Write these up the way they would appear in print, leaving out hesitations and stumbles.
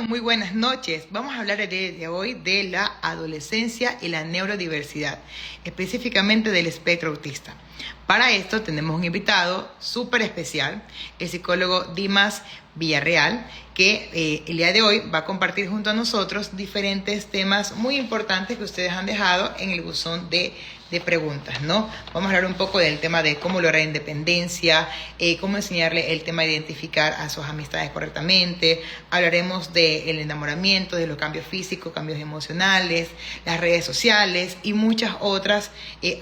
Muy buenas noches. Vamos a hablar el día de hoy de la adolescencia y la neurodiversidad, específicamente del espectro autista. Para esto tenemos un invitado súper especial, el psicólogo Dimas Villarreal, que el día de hoy va a compartir junto a nosotros diferentes temas muy importantes que ustedes han dejado en el buzón de preguntas, ¿no? Vamos a hablar un poco del tema de cómo lograr independencia, cómo enseñarle el tema de identificar a sus amistades correctamente. Hablaremos del enamoramiento, de los cambios físicos, cambios emocionales, las redes sociales y muchas otras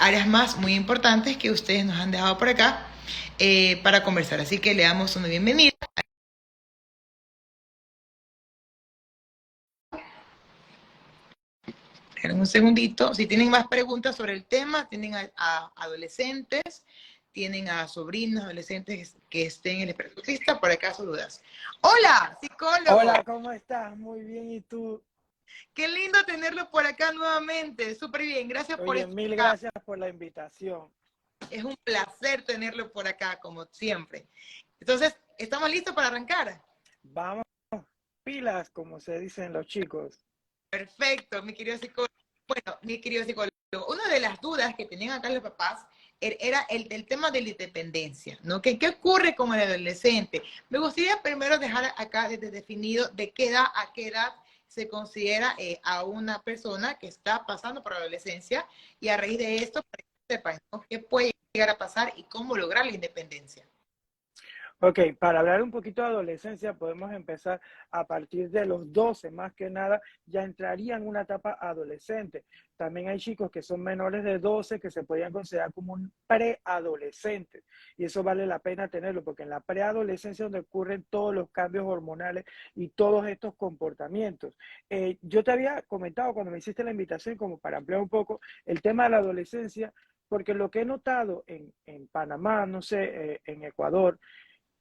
áreas más muy importantes que ustedes nos han dejado por acá para conversar. Así que le damos una bienvenida. En un segundito, si tienen más preguntas sobre el tema, tienen a adolescentes, tienen a sobrinos adolescentes que estén en el espectro autista, por acaso dudas. Hola, psicólogo. Hola, ¿cómo estás? Muy bien, ¿y tú? Qué lindo tenerlo por acá nuevamente. Súper bien, gracias por Oye, estar mil acá. gracias por la invitación. Es un placer tenerlo por acá, como siempre. Entonces, ¿estamos listos para arrancar? Vamos, pilas, como se dicen los chicos. Perfecto, mi querido psicólogo. Bueno, mi querido psicólogo, una de las dudas que tenían acá los papás era el tema de la independencia, ¿no? ¿Qué ocurre con el adolescente? Me gustaría primero dejar acá desde definido de qué edad a qué edad se considera a una persona que está pasando por la adolescencia y a raíz de esto, para que sepan, ¿no? ¿Qué puede llegar a pasar y cómo lograr la independencia? Ok, para hablar un poquito de adolescencia, podemos empezar a partir de los 12, más que nada, ya entraría en una etapa adolescente. También hay chicos que son menores de 12 que se podrían considerar como un preadolescente. Y eso vale la pena tenerlo, porque en la preadolescencia es donde ocurren todos los cambios hormonales y todos estos comportamientos. Yo te había comentado cuando me hiciste la invitación, como para ampliar un poco, el tema de la adolescencia, porque lo que he notado en Panamá, no sé, en Ecuador,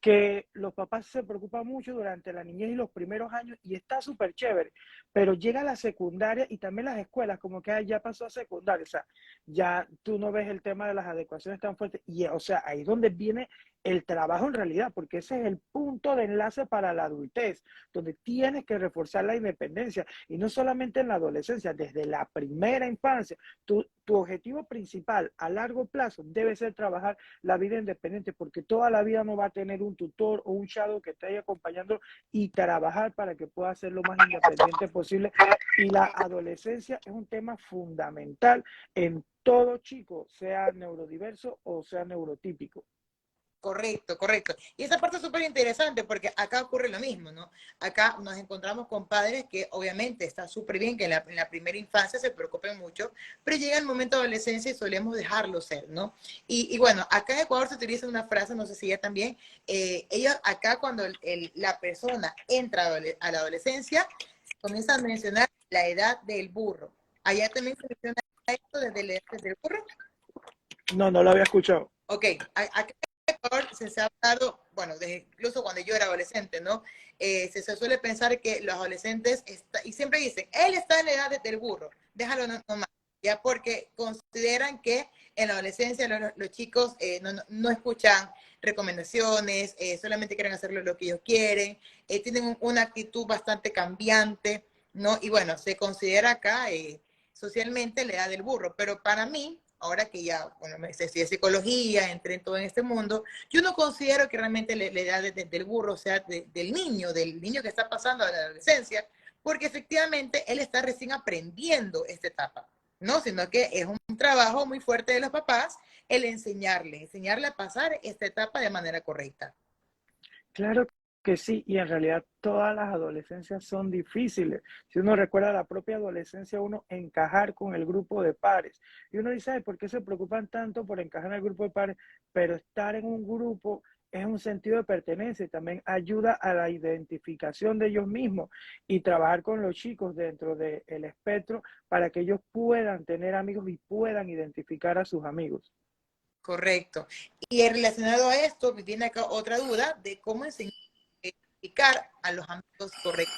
que los papás se preocupan mucho durante la niñez y los primeros años y está súper chévere, pero llega la secundaria y también las escuelas, como que ya pasó a secundaria, o sea, ya tú no ves el tema de las adecuaciones tan fuertes y, o sea, ahí es donde viene el trabajo en realidad, porque ese es el punto de enlace para la adultez, donde tienes que reforzar la independencia y no solamente en la adolescencia, desde la primera infancia, tu objetivo principal a largo plazo debe ser trabajar la vida independiente, porque toda la vida no va a tener un tutor o un shadow que esté ahí acompañando y trabajar para que pueda ser lo más independiente posible. Y la adolescencia es un tema fundamental en todo chico, sea neurodiverso o sea neurotípico. Correcto, correcto. Y esa parte es súper interesante porque acá ocurre lo mismo, ¿no? Acá nos encontramos con padres que obviamente está súper bien que en la primera infancia se preocupen mucho, pero llega el momento de adolescencia y solemos dejarlo ser, ¿no? Y bueno, acá en Ecuador se utiliza una frase, no sé si ya también, ellos acá cuando la persona entra a la adolescencia, se comienza a mencionar la edad del burro. Allá también se menciona esto desde la edad del burro. No, no lo había escuchado. Ok, acá se ha hablado, bueno, incluso cuando yo era adolescente, ¿no? Se suele pensar que los adolescentes, y siempre dicen, él está en la edad del burro, déjalo nomás, ya porque consideran que en la adolescencia los chicos no escuchan recomendaciones, solamente quieren hacer lo que ellos quieren, tienen una actitud bastante cambiante, ¿no? Y bueno, se considera acá socialmente la edad del burro, pero para mí, ahora que ya, bueno, me estudié psicología, entré en todo en este mundo, yo no considero que realmente la edad del burro sea del niño que está pasando a la adolescencia, porque efectivamente él está recién aprendiendo esta etapa, ¿no? Sino que es un trabajo muy fuerte de los papás el enseñarle a pasar esta etapa de manera correcta. Claro que sí, y en realidad todas las adolescencias son difíciles. Si uno recuerda la propia adolescencia, uno encajar con el grupo de pares. Y uno dice, ay, ¿por qué se preocupan tanto por encajar en el grupo de pares? Pero estar en un grupo es un sentido de pertenencia y también ayuda a la identificación de ellos mismos y trabajar con los chicos dentro del espectro para que ellos puedan tener amigos y puedan identificar a sus amigos. Correcto. Y relacionado a esto, me viene acá otra duda de cómo enseñar a identificar a los amigos correctos.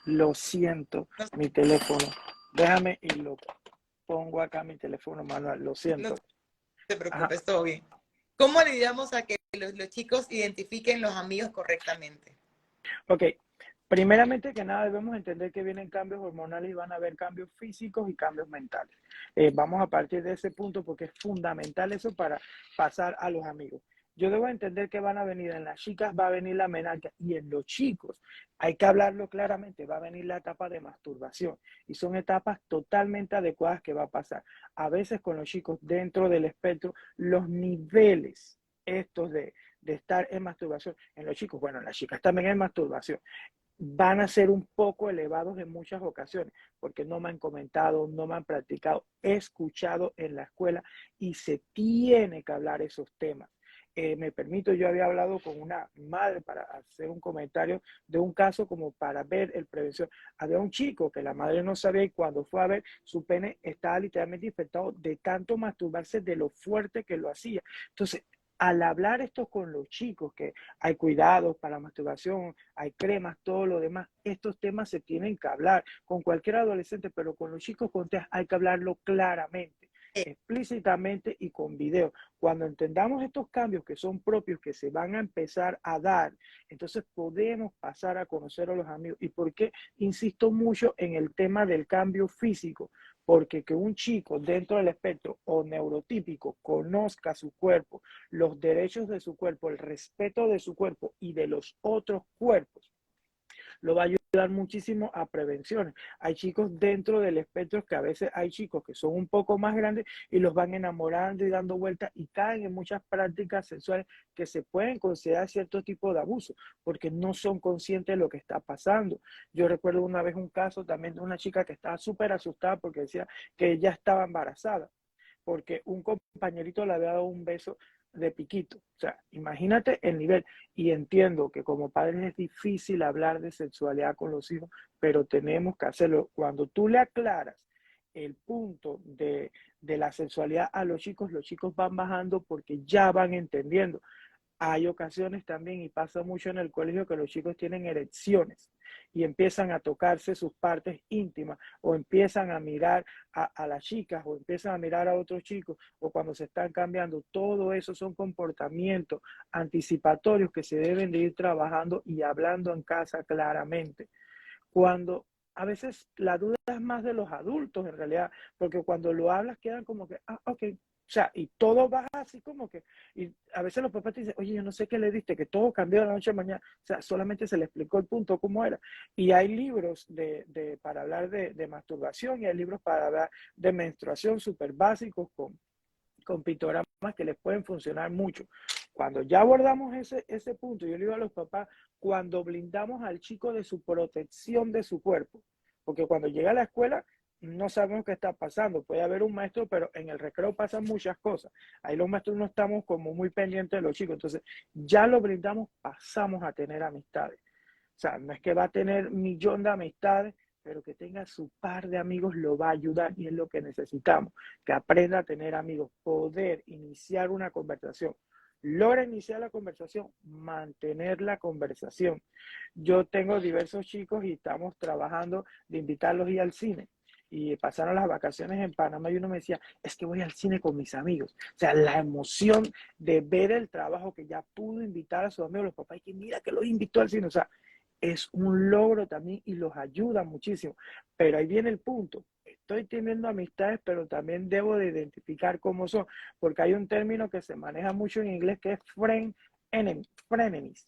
Lo siento, mi teléfono. Déjame y lo pongo acá mi teléfono manual, lo No siento. te Ajá. preocupes, todo bien. ¿Cómo le ayudamos a que los chicos identifiquen los amigos correctamente? Ok, Primeramente que nada debemos entender que vienen cambios hormonales y van a haber cambios físicos y cambios mentales. Vamos a partir de ese punto porque es fundamental eso para pasar a los amigos. Yo debo entender que van a venir en las chicas, va a venir la menarquia y en los chicos hay que hablarlo claramente, va a venir la etapa de masturbación y son etapas totalmente adecuadas que va a pasar. A veces con los chicos dentro del espectro, los niveles estos de estar en masturbación en los chicos, bueno, en las chicas también hay masturbación, van a ser un poco elevados en muchas ocasiones, porque no me han comentado, no me han practicado, he escuchado en la escuela y se tiene que hablar esos temas. Me permito, yo había hablado con una madre para hacer un comentario de un caso como para ver el prevención. Había un chico que la madre no sabía y cuando fue a ver, su pene estaba literalmente infectado de tanto masturbarse, de lo fuerte que lo hacía. Entonces, al hablar esto con los chicos, que hay cuidados para la masturbación, hay cremas, todo lo demás, estos temas se tienen que hablar con cualquier adolescente, pero con los chicos con TEA hay que hablarlo claramente, explícitamente y con video. Cuando entendamos estos cambios que son propios, que se van a empezar a dar, entonces podemos pasar a conocer a los amigos. ¿Y por qué insisto mucho en el tema del cambio físico? Porque que un chico dentro del espectro o neurotípico conozca su cuerpo, los derechos de su cuerpo, el respeto de su cuerpo y de los otros cuerpos, lo va a ayudar muchísimo a prevenciones. Hay chicos dentro del espectro que a veces hay chicos que son un poco más grandes y los van enamorando y dando vueltas y caen en muchas prácticas sexuales que se pueden considerar cierto tipo de abuso porque no son conscientes de lo que está pasando. Yo recuerdo una vez un caso también de una chica que estaba súper asustada porque decía que ella estaba embarazada porque un compañerito le había dado un beso de piquito. O sea, imagínate el nivel. Y entiendo que como padres es difícil hablar de sexualidad con los hijos, pero tenemos que hacerlo. Cuando tú le aclaras el punto de la sexualidad a los chicos van bajando porque ya van entendiendo. Hay ocasiones también, y pasa mucho en el colegio, que los chicos tienen erecciones y empiezan a tocarse sus partes íntimas o empiezan a mirar a las chicas o empiezan a mirar a otros chicos o cuando se están cambiando. Todo eso son comportamientos anticipatorios que se deben de ir trabajando y hablando en casa claramente. Cuando a veces la duda es más de los adultos en realidad, porque cuando lo hablas quedan como que, ah, ok, o sea, y todo va así como que, y a veces los papás te dicen, oye, yo no sé qué le diste, que todo cambió de la noche a la mañana, o sea, solamente se le explicó el punto cómo era. Y hay libros para hablar de masturbación y hay libros para hablar de menstruación súper básicos con pictogramas que les pueden funcionar mucho. Cuando ya abordamos ese punto, yo le digo a los papás, cuando blindamos al chico de su protección de su cuerpo, porque cuando llega a la escuela no sabemos qué está pasando, puede haber un maestro, pero en el recreo pasan muchas cosas, ahí los maestros no estamos como muy pendientes de los chicos, entonces ya lo blindamos, pasamos a tener amistades. O sea, no es que va a tener millón de amistades, pero que tenga su par de amigos lo va a ayudar y es lo que necesitamos, que aprenda a tener amigos, poder iniciar una conversación. Logra iniciar la conversación, mantener la conversación. Yo tengo diversos chicos y estamos trabajando de invitarlos a ir al cine. Y pasaron las vacaciones en Panamá y uno me decía, es que voy al cine con mis amigos. O sea, la emoción de ver el trabajo que ya pudo invitar a sus amigos, los papás, y que mira que los invitó al cine. O sea, es un logro también y los ayuda muchísimo. Pero ahí viene el punto. Estoy teniendo amistades, pero también debo de identificar cómo son, porque hay un término que se maneja mucho en inglés que es frenemies,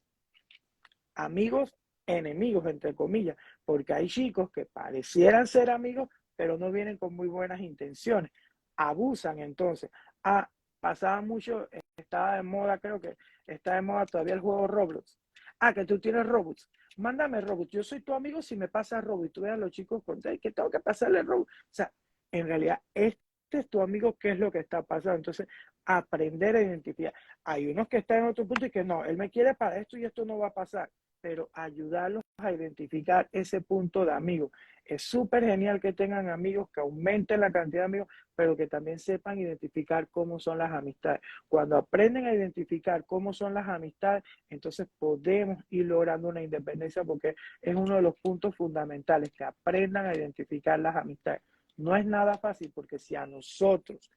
amigos enemigos, entre comillas, porque hay chicos que parecieran ser amigos, pero no vienen con muy buenas intenciones. Abusan entonces. Ah, pasaba mucho, estaba de moda, creo que está de moda todavía el juego Roblox. Ah, que tú tienes Robux. Mándame Robux. Yo soy tu amigo si me pasas Robux. Y tú ves a los chicos con, que tengo que pasarle Robux. O sea, en realidad, este es tu amigo, ¿qué es lo que está pasando? Entonces, aprender a identificar. Hay unos que están en otro punto y que no, él me quiere para esto y esto no va a pasar, pero ayudarlos a identificar ese punto de amigos. Es súper genial que tengan amigos, que aumenten la cantidad de amigos, pero que también sepan identificar cómo son las amistades. Cuando aprenden a identificar cómo son las amistades, entonces podemos ir logrando una independencia porque es uno de los puntos fundamentales, que aprendan a identificar las amistades. No es nada fácil porque si a nosotros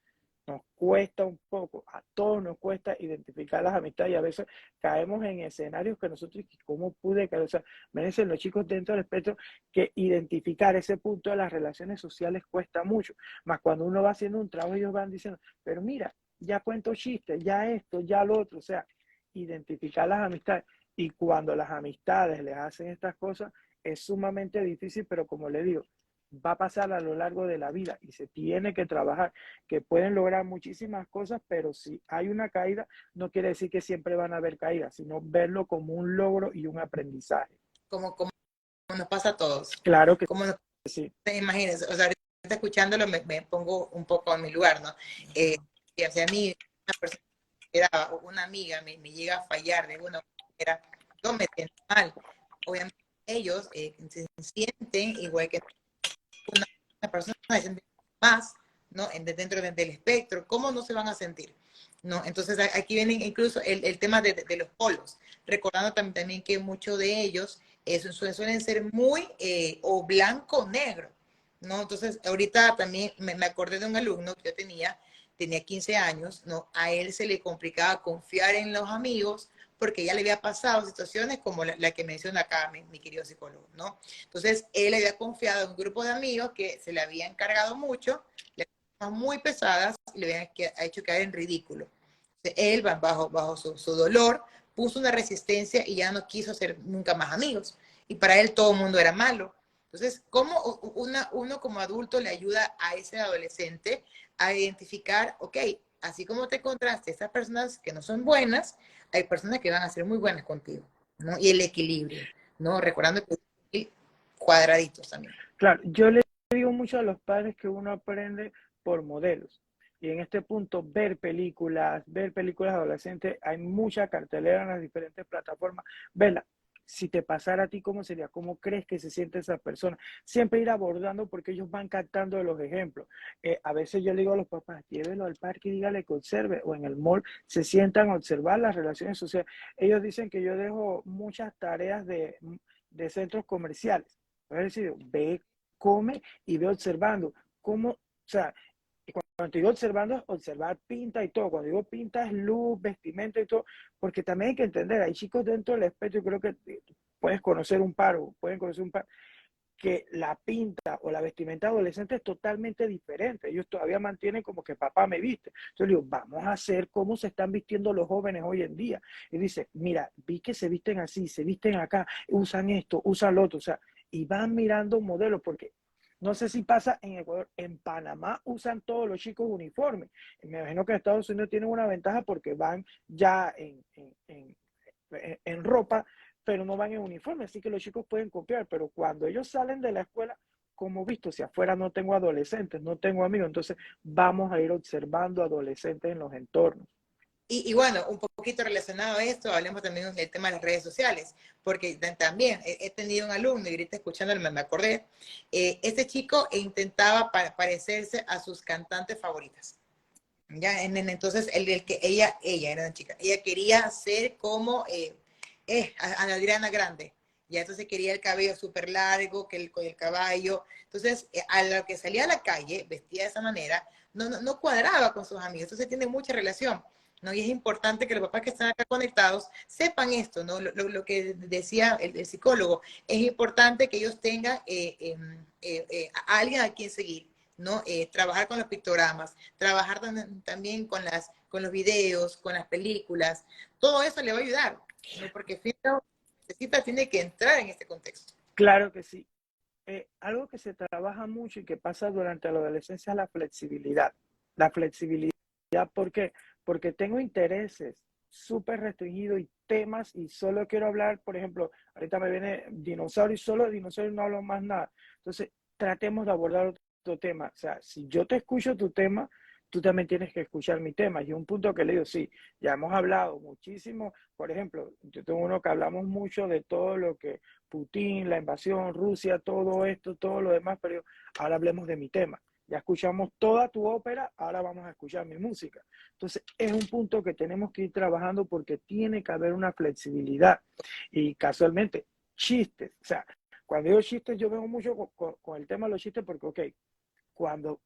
nos cuesta un poco, a todos nos cuesta identificar las amistades y a veces caemos en escenarios que nosotros, ¿cómo pude caer? O sea, me dicen los chicos dentro del espectro que identificar ese punto de las relaciones sociales cuesta mucho, más cuando uno va haciendo un trabajo ellos van diciendo, pero mira, ya cuento chistes, ya esto, ya lo otro, o sea, identificar las amistades y cuando las amistades les hacen estas cosas es sumamente difícil, pero como le digo, va a pasar a lo largo de la vida y se tiene que trabajar, que pueden lograr muchísimas cosas, pero si hay una caída, no quiere decir que siempre van a haber caídas, sino verlo como un logro y un aprendizaje. Como nos pasa a todos. Claro que Como nos, sí. imagínense, o sea, ahorita escuchándolo me pongo un poco en mi lugar, ¿no? Y hacia mí, una persona que era una amiga me llega a fallar de alguna manera, yo me siento mal. Obviamente ellos se sienten igual que una persona se siente más, ¿no? Dentro del espectro, ¿cómo no se van a sentir? ¿No? Entonces aquí viene incluso el tema de los polos, recordando también que muchos de ellos suelen ser muy o blanco o negro, ¿no? Entonces ahorita también me acordé de un alumno que yo tenía 15 años, ¿no? A él se le complicaba confiar en los amigos porque ya le había pasado situaciones como la que menciona acá mi querido psicólogo, ¿no? Entonces, él había confiado en un grupo de amigos que se le habían cargado mucho, le habían muy pesadas y le habían hecho caer en ridículo. Entonces, él, bajo su dolor, puso una resistencia y ya no quiso ser nunca más amigos. Y para él todo el mundo era malo. Entonces, ¿cómo uno como adulto le ayuda a ese adolescente a identificar, ok, así como te encontraste esas personas que no son buenas, hay personas que van a ser muy buenas contigo, ¿no? Y el equilibrio, ¿no? Recordando que cuadraditos también. Claro, yo le digo mucho a los padres que uno aprende por modelos. Y en este punto, ver películas adolescentes, hay mucha cartelera en las diferentes plataformas. Vela, si te pasara a ti, ¿cómo sería? ¿Cómo crees que se siente esa persona? Siempre ir abordando porque ellos van captando de los ejemplos. A veces yo le digo a los papás, llévelo al parque y dígale que observe, o en el mall se sientan a observar las relaciones sociales. Ellos dicen que yo dejo muchas tareas de centros comerciales. Es decir, ve, come y ve observando. ¿Cómo? O sea, cuando te digo observando, es observar pinta y todo. Cuando digo pinta es luz, vestimenta y todo. Porque también hay que entender, hay chicos dentro del espectro, yo creo que puedes conocer un par o pueden conocer un par, que la pinta o la vestimenta adolescente es totalmente diferente. Ellos todavía mantienen como que papá me viste. Entonces digo, vamos a hacer cómo se están vistiendo los jóvenes hoy en día. Y dice, mira, vi que se visten así, se visten acá, usan esto, usan lo otro. O sea, y van mirando modelos porque no sé si pasa en Ecuador, en Panamá usan todos los chicos uniformes. Me imagino que en Estados Unidos tienen una ventaja porque van ya en ropa, pero no van en uniforme, así que los chicos pueden copiar, pero cuando ellos salen de la escuela, como visto, si afuera no tengo adolescentes, no tengo amigos, entonces vamos a ir observando adolescentes en los entornos. Y bueno, un poquito relacionado a esto, hablemos también del tema de las redes sociales, porque también he tenido un alumno, y ahorita escuchándolo me acordé, este chico intentaba parecerse a sus cantantes favoritas. Ya, entonces el que ella era una chica, ella quería ser como a Adriana Grande, ya entonces quería el cabello súper largo, que con el caballo, entonces a lo que salía a la calle, vestía de esa manera, no cuadraba con sus amigos, entonces tiene mucha relación, ¿no? Y es importante que los papás que están acá conectados sepan esto, ¿no? Lo que decía el psicólogo, es importante que ellos tengan a alguien a quien seguir, ¿no? Trabajar con los pictogramas, trabajar también con los videos, con las películas, todo eso le va a ayudar, ¿no? Porque Fito tiene que entrar en este contexto. Claro que sí. Algo que se trabaja mucho y que pasa durante la adolescencia es la flexibilidad. La flexibilidad, ¿por qué? Porque tengo intereses súper restringidos y temas y solo quiero hablar, por ejemplo, ahorita me viene dinosaurio y solo de dinosaurio no hablo más nada. Entonces, tratemos de abordar otro tema. O sea, si yo te escucho tu tema, tú también tienes que escuchar mi tema. Y un punto que le digo, sí, ya hemos hablado muchísimo. Por ejemplo, yo tengo uno que hablamos mucho de todo lo que Putin, la invasión, Rusia, todo esto, todo lo demás, pero ahora hablemos de mi tema. Ya escuchamos toda tu ópera, ahora vamos a escuchar mi música. Entonces, es un punto que tenemos que ir trabajando porque tiene que haber una flexibilidad. Y casualmente, chistes. O sea, cuando digo chistes, yo vengo mucho con el tema de los chistes porque, ok, cuando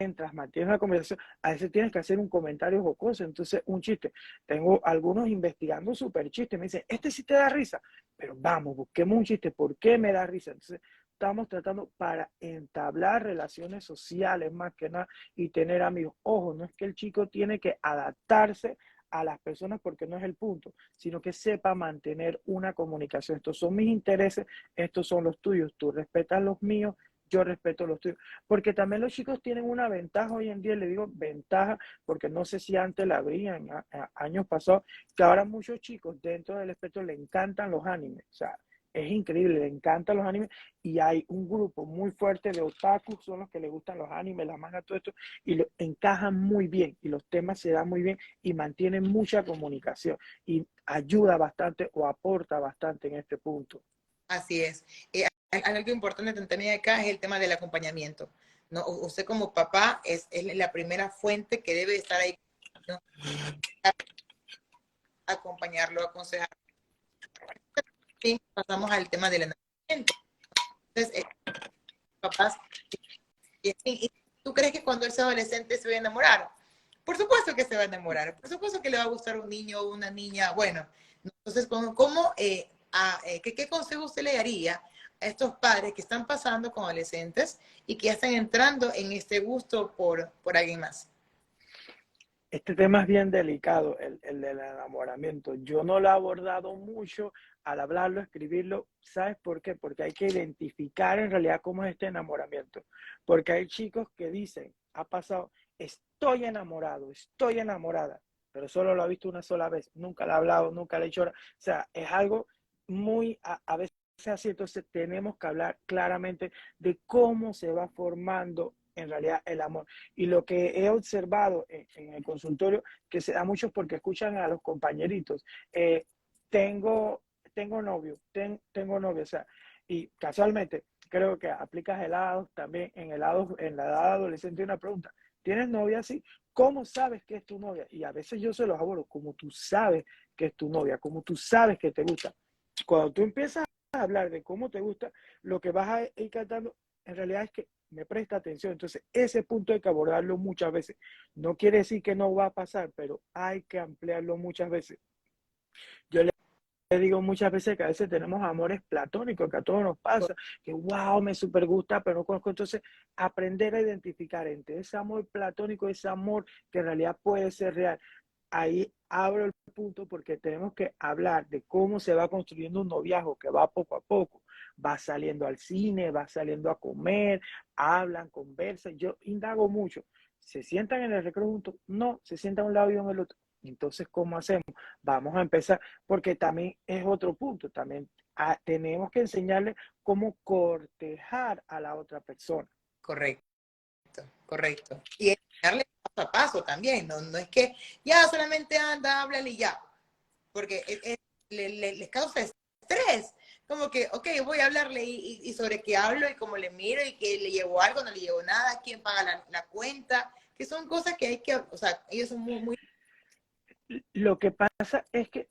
mientras mantienes la conversación, a veces tienes que hacer un comentario jocoso, entonces un chiste. Tengo algunos investigando súper chistes, me dicen, este sí te da risa, pero vamos, busquemos un chiste, ¿por qué me da risa? Entonces, estamos tratando para entablar relaciones sociales más que nada y tener amigos. Ojo, no es que el chico tiene que adaptarse a las personas porque no es el punto, sino que sepa mantener una comunicación. Estos son mis intereses, estos son los tuyos, tú respetas los míos, yo respeto los tuyos. Porque también los chicos tienen una ventaja hoy en día, le digo ventaja, porque no sé si antes la habrían, años pasados, que ahora muchos chicos dentro del espectro le encantan los animes. O sea, es increíble, le encantan los animes y hay un grupo muy fuerte de otakus, son los que le gustan los animes, las mangas, todo esto, y lo encajan muy bien y los temas se dan muy bien y mantienen mucha comunicación y ayuda bastante o aporta bastante en este punto. Así es. Algo importante también acá es el tema del acompañamiento, ¿no? Usted como papá es la primera fuente que debe estar ahí, ¿no? Acompañarlo, aconsejar. Sí, pasamos al tema del enamoramiento. Entonces, papás, y ¿tú crees que cuando él sea adolescente se va a enamorar? Por supuesto que se va a enamorar, por supuesto que le va a gustar un niño o una niña. Bueno, entonces, ¿qué consejo usted le daría a estos padres que están pasando con adolescentes y que ya están entrando en este gusto por alguien más? Este tema es bien delicado, el del enamoramiento. Yo no lo he abordado mucho al hablarlo, escribirlo. ¿Sabes por qué? Porque hay que identificar en realidad cómo es este enamoramiento. Porque hay chicos que dicen, ha pasado, estoy enamorado, estoy enamorada, pero solo lo ha visto una sola vez, nunca le ha hablado, nunca le ha dicho. O sea, es algo muy, a veces así. Entonces tenemos que hablar claramente de cómo se va formando en realidad el amor. Y lo que he observado en el consultorio, que se da mucho porque escuchan a los compañeritos, tengo, tengo novio, tengo novio, o sea, y casualmente creo que aplicas helados también en la edad adolescente una pregunta, ¿tienes novia así? ¿Cómo sabes que es tu novia? Y a veces yo se los abordo, como tú sabes que es tu novia, como tú sabes que te gusta. Cuando tú empiezas a hablar de cómo te gusta, lo que vas a ir cantando en realidad es que me presta atención. Entonces, ese punto hay que abordarlo muchas veces. No quiere decir que no va a pasar, pero hay que ampliarlo muchas veces. Yo le digo muchas veces que a veces tenemos amores platónicos, que a todos nos pasa, que wow, me super gusta, pero no conozco. Entonces, aprender a identificar entre ese amor platónico y ese amor que en realidad puede ser real. Ahí abro el punto porque tenemos que hablar de cómo se va construyendo un noviazgo que va poco a poco. Va saliendo al cine, va saliendo a comer, hablan, conversan. Yo indago mucho. ¿Se sientan en el recreo juntos? No, se sientan a un lado y uno en el otro. Entonces, ¿cómo hacemos? Vamos a empezar, porque también es otro punto. También tenemos que enseñarle cómo cortejar a la otra persona. Correcto, correcto. Y darle paso a paso también, no es que ya solamente anda, háblale y ya, porque les causa estrés. Como que, ok, voy a hablarle y sobre qué hablo y cómo le miro y que le llevo algo, no le llevo nada, quién paga la cuenta, que son cosas que hay que, o sea, ellos son muy... Lo que pasa es que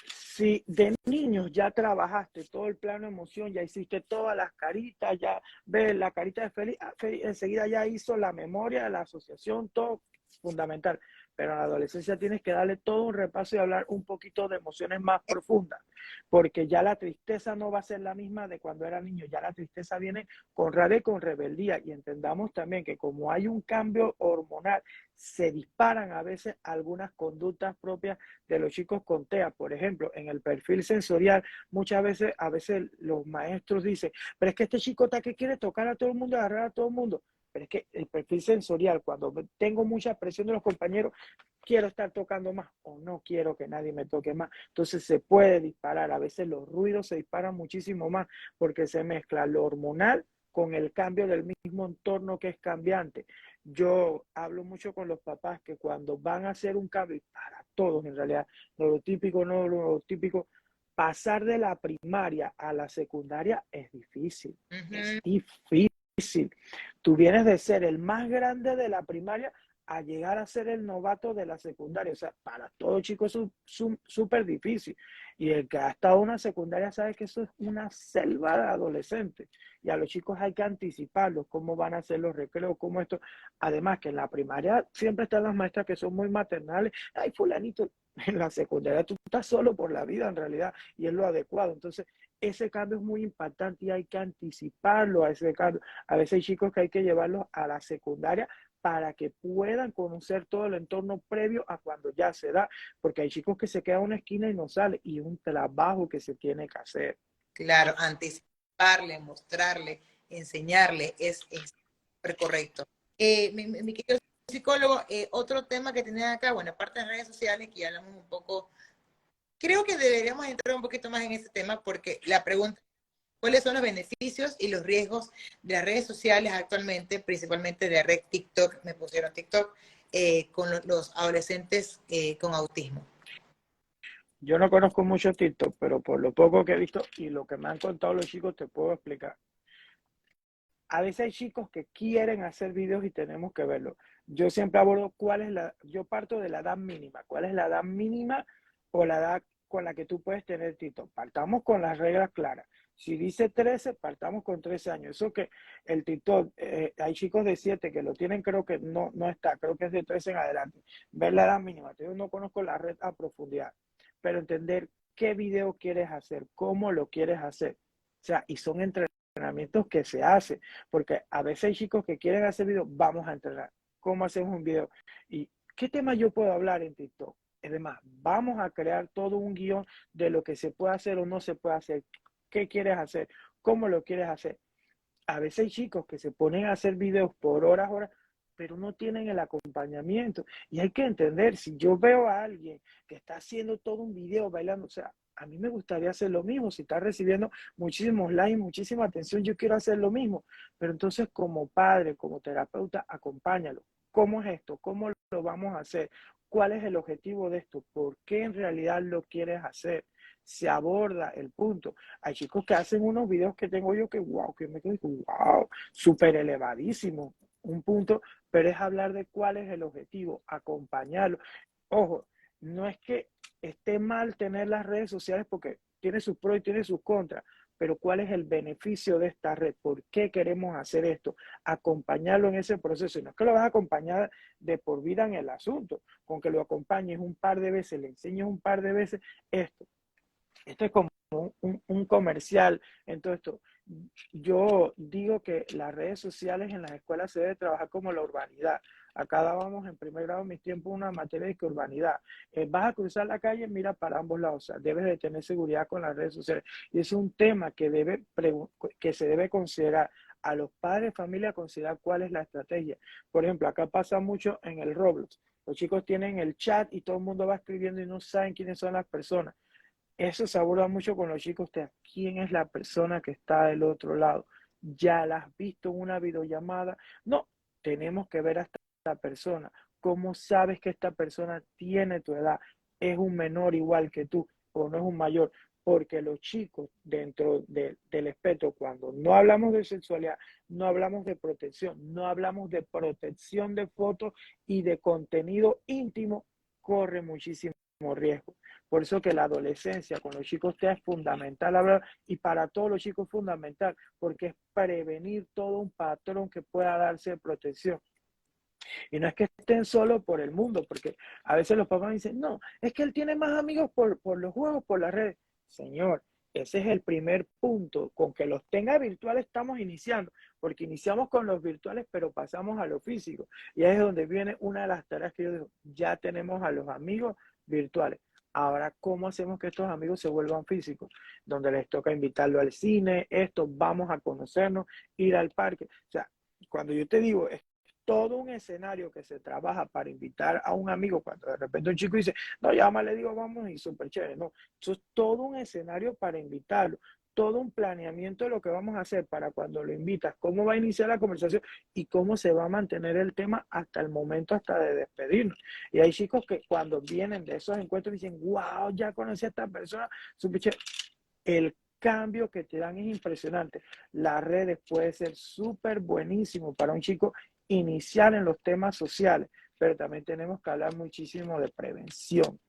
si de niños ya trabajaste todo el plano de emoción, ya hiciste todas las caritas, ya ves la carita de Félix, enseguida ya hizo la memoria, la asociación, todo fundamental. Pero en la adolescencia tienes que darle todo un repaso y hablar un poquito de emociones más profundas, porque ya la tristeza no va a ser la misma de cuando era niño, ya la tristeza viene con rabia y con rebeldía. Y entendamos también que como hay un cambio hormonal, se disparan a veces algunas conductas propias de los chicos con TEA. Por ejemplo, en el perfil sensorial, muchas veces, a veces los maestros dicen, pero es que este chico está que quiere tocar a todo el mundo, agarrar a todo el mundo. Pero es que el perfil sensorial, cuando tengo mucha presión de los compañeros, quiero estar tocando más o no quiero que nadie me toque más. Entonces se puede disparar. A veces los ruidos se disparan muchísimo más porque se mezcla lo hormonal con el cambio del mismo entorno que es cambiante. Yo hablo mucho con los papás que cuando van a hacer un cambio, y para todos en realidad, neurotípico, no neurotípico, pasar de la primaria a la secundaria es difícil, es difícil. Tú vienes de ser el más grande de la primaria a llegar a ser el novato de la secundaria. O sea, para todo chico es súper difícil. Y el que ha estado en una secundaria sabe que eso es una selva de adolescentes. Y a los chicos hay que anticiparlos, cómo van a ser los recreos, cómo esto. Además que en la primaria siempre están las maestras que son muy maternales. Ay, fulanito, en la secundaria tú estás solo por la vida en realidad y es lo adecuado. Entonces, ese cambio es muy impactante y hay que anticiparlo a ese cambio. A veces hay chicos que hay que llevarlos a la secundaria para que puedan conocer todo el entorno previo a cuando ya se da, porque hay chicos que se quedan en una esquina y no salen, y es un trabajo que se tiene que hacer. Claro, anticiparle, mostrarle, enseñarle, es súper correcto. Mi querido psicólogo, otro tema que tenía acá, bueno, aparte de redes sociales, que ya hablamos un poco, creo que deberíamos entrar un poquito más en ese tema, porque la pregunta, ¿cuáles son los beneficios y los riesgos de las redes sociales actualmente, principalmente de la red TikTok, me pusieron TikTok, con los adolescentes con autismo? Yo no conozco mucho TikTok, pero por lo poco que he visto y lo que me han contado los chicos, te puedo explicar. A veces hay chicos que quieren hacer videos y tenemos que verlo. Yo siempre abordo yo parto de la edad mínima. ¿Cuál es la edad mínima o la edad con la que tú puedes tener TikTok? Partamos con las reglas claras. Si dice 13, partamos con 13 años. Eso que el TikTok, hay chicos de 7 que lo tienen, creo que no está, creo que es de 13 en adelante. Ver la edad mínima. Yo no conozco la red a profundidad, pero entender qué video quieres hacer, cómo lo quieres hacer. O sea, y son entrenamientos que se hacen, porque a veces hay chicos que quieren hacer videos, vamos a entrenar. ¿Cómo hacemos un video? ¿Y qué tema yo puedo hablar en TikTok? Es demás, vamos a crear todo un guión de lo que se puede hacer o no se puede hacer. ¿Qué quieres hacer? ¿Cómo lo quieres hacer? A veces hay chicos que se ponen a hacer videos por horas, pero no tienen el acompañamiento. Y hay que entender, si yo veo a alguien que está haciendo todo un video bailando, o sea, a mí me gustaría hacer lo mismo. Si está recibiendo muchísimos likes, muchísima atención, yo quiero hacer lo mismo. Pero entonces, como padre, como terapeuta, acompáñalo. ¿Cómo es esto? ¿Cómo lo vamos a hacer? ¿Cuál es el objetivo de esto? ¿Por qué en realidad lo quieres hacer? Se aborda el punto. Hay chicos que hacen unos videos que tengo yo que, wow, que me quedo, wow, súper elevadísimo, un punto, pero es hablar de cuál es el objetivo, acompañarlo. Ojo, no es que esté mal tener las redes sociales porque tiene sus pros y tiene sus contras, pero cuál es el beneficio de esta red, por qué queremos hacer esto, acompañarlo en ese proceso. Y no es que lo vas a acompañar de por vida en el asunto, con que lo acompañes un par de veces, le enseñes un par de veces esto. Esto es como un comercial. Entonces, yo digo que las redes sociales en las escuelas se debe trabajar como la urbanidad. Acá dábamos en primer grado en mis tiempos una materia de que urbanidad. Vas a cruzar la calle, mira para ambos lados. O sea, debes de tener seguridad con las redes sociales. Y es un tema que se debe considerar. A los padres de familia considerar cuál es la estrategia. Por ejemplo, acá pasa mucho en el Roblox. Los chicos tienen el chat y todo el mundo va escribiendo y no saben quiénes son las personas. Eso se aborda mucho con los chicos. ¿Quién es la persona que está del otro lado? ¿Ya la has visto en una videollamada? No, tenemos que ver a esta persona. ¿Cómo sabes que esta persona tiene tu edad? ¿Es un menor igual que tú o no es un mayor? Porque los chicos dentro del espectro, cuando no hablamos de sexualidad, no hablamos de protección, no hablamos de protección de fotos y de contenido íntimo, corre muchísimo riesgo. Por eso que la adolescencia con los chicos es fundamental hablar, y para todos los chicos es fundamental, porque es prevenir todo un patrón que pueda darse de protección. Y no es que estén solos por el mundo, porque a veces los papás dicen, no, es que él tiene más amigos por los juegos, por las redes. Señor, ese es el primer punto. Con que los tenga virtuales estamos iniciando, porque iniciamos con los virtuales, pero pasamos a lo físico. Y ahí es donde viene una de las tareas que yo digo, ya tenemos a los amigos virtuales. Ahora, ¿cómo hacemos que estos amigos se vuelvan físicos? Donde les toca invitarlo al cine, esto, vamos a conocernos, ir al parque. O sea, cuando yo te digo, es todo un escenario que se trabaja para invitar a un amigo, cuando de repente un chico dice, no, ya más le digo, vamos, y súper chévere, no. Eso es todo un escenario para invitarlo, todo un planeamiento de lo que vamos a hacer para cuando lo invitas, cómo va a iniciar la conversación y cómo se va a mantener el tema hasta el momento, hasta de despedirnos. Y hay chicos que cuando vienen de esos encuentros dicen, wow, ya conocí a esta persona, súper chévere. El cambio que te dan es impresionante. Las redes puede ser súper buenísimo para un chico iniciar en los temas sociales, pero también tenemos que hablar muchísimo de prevención.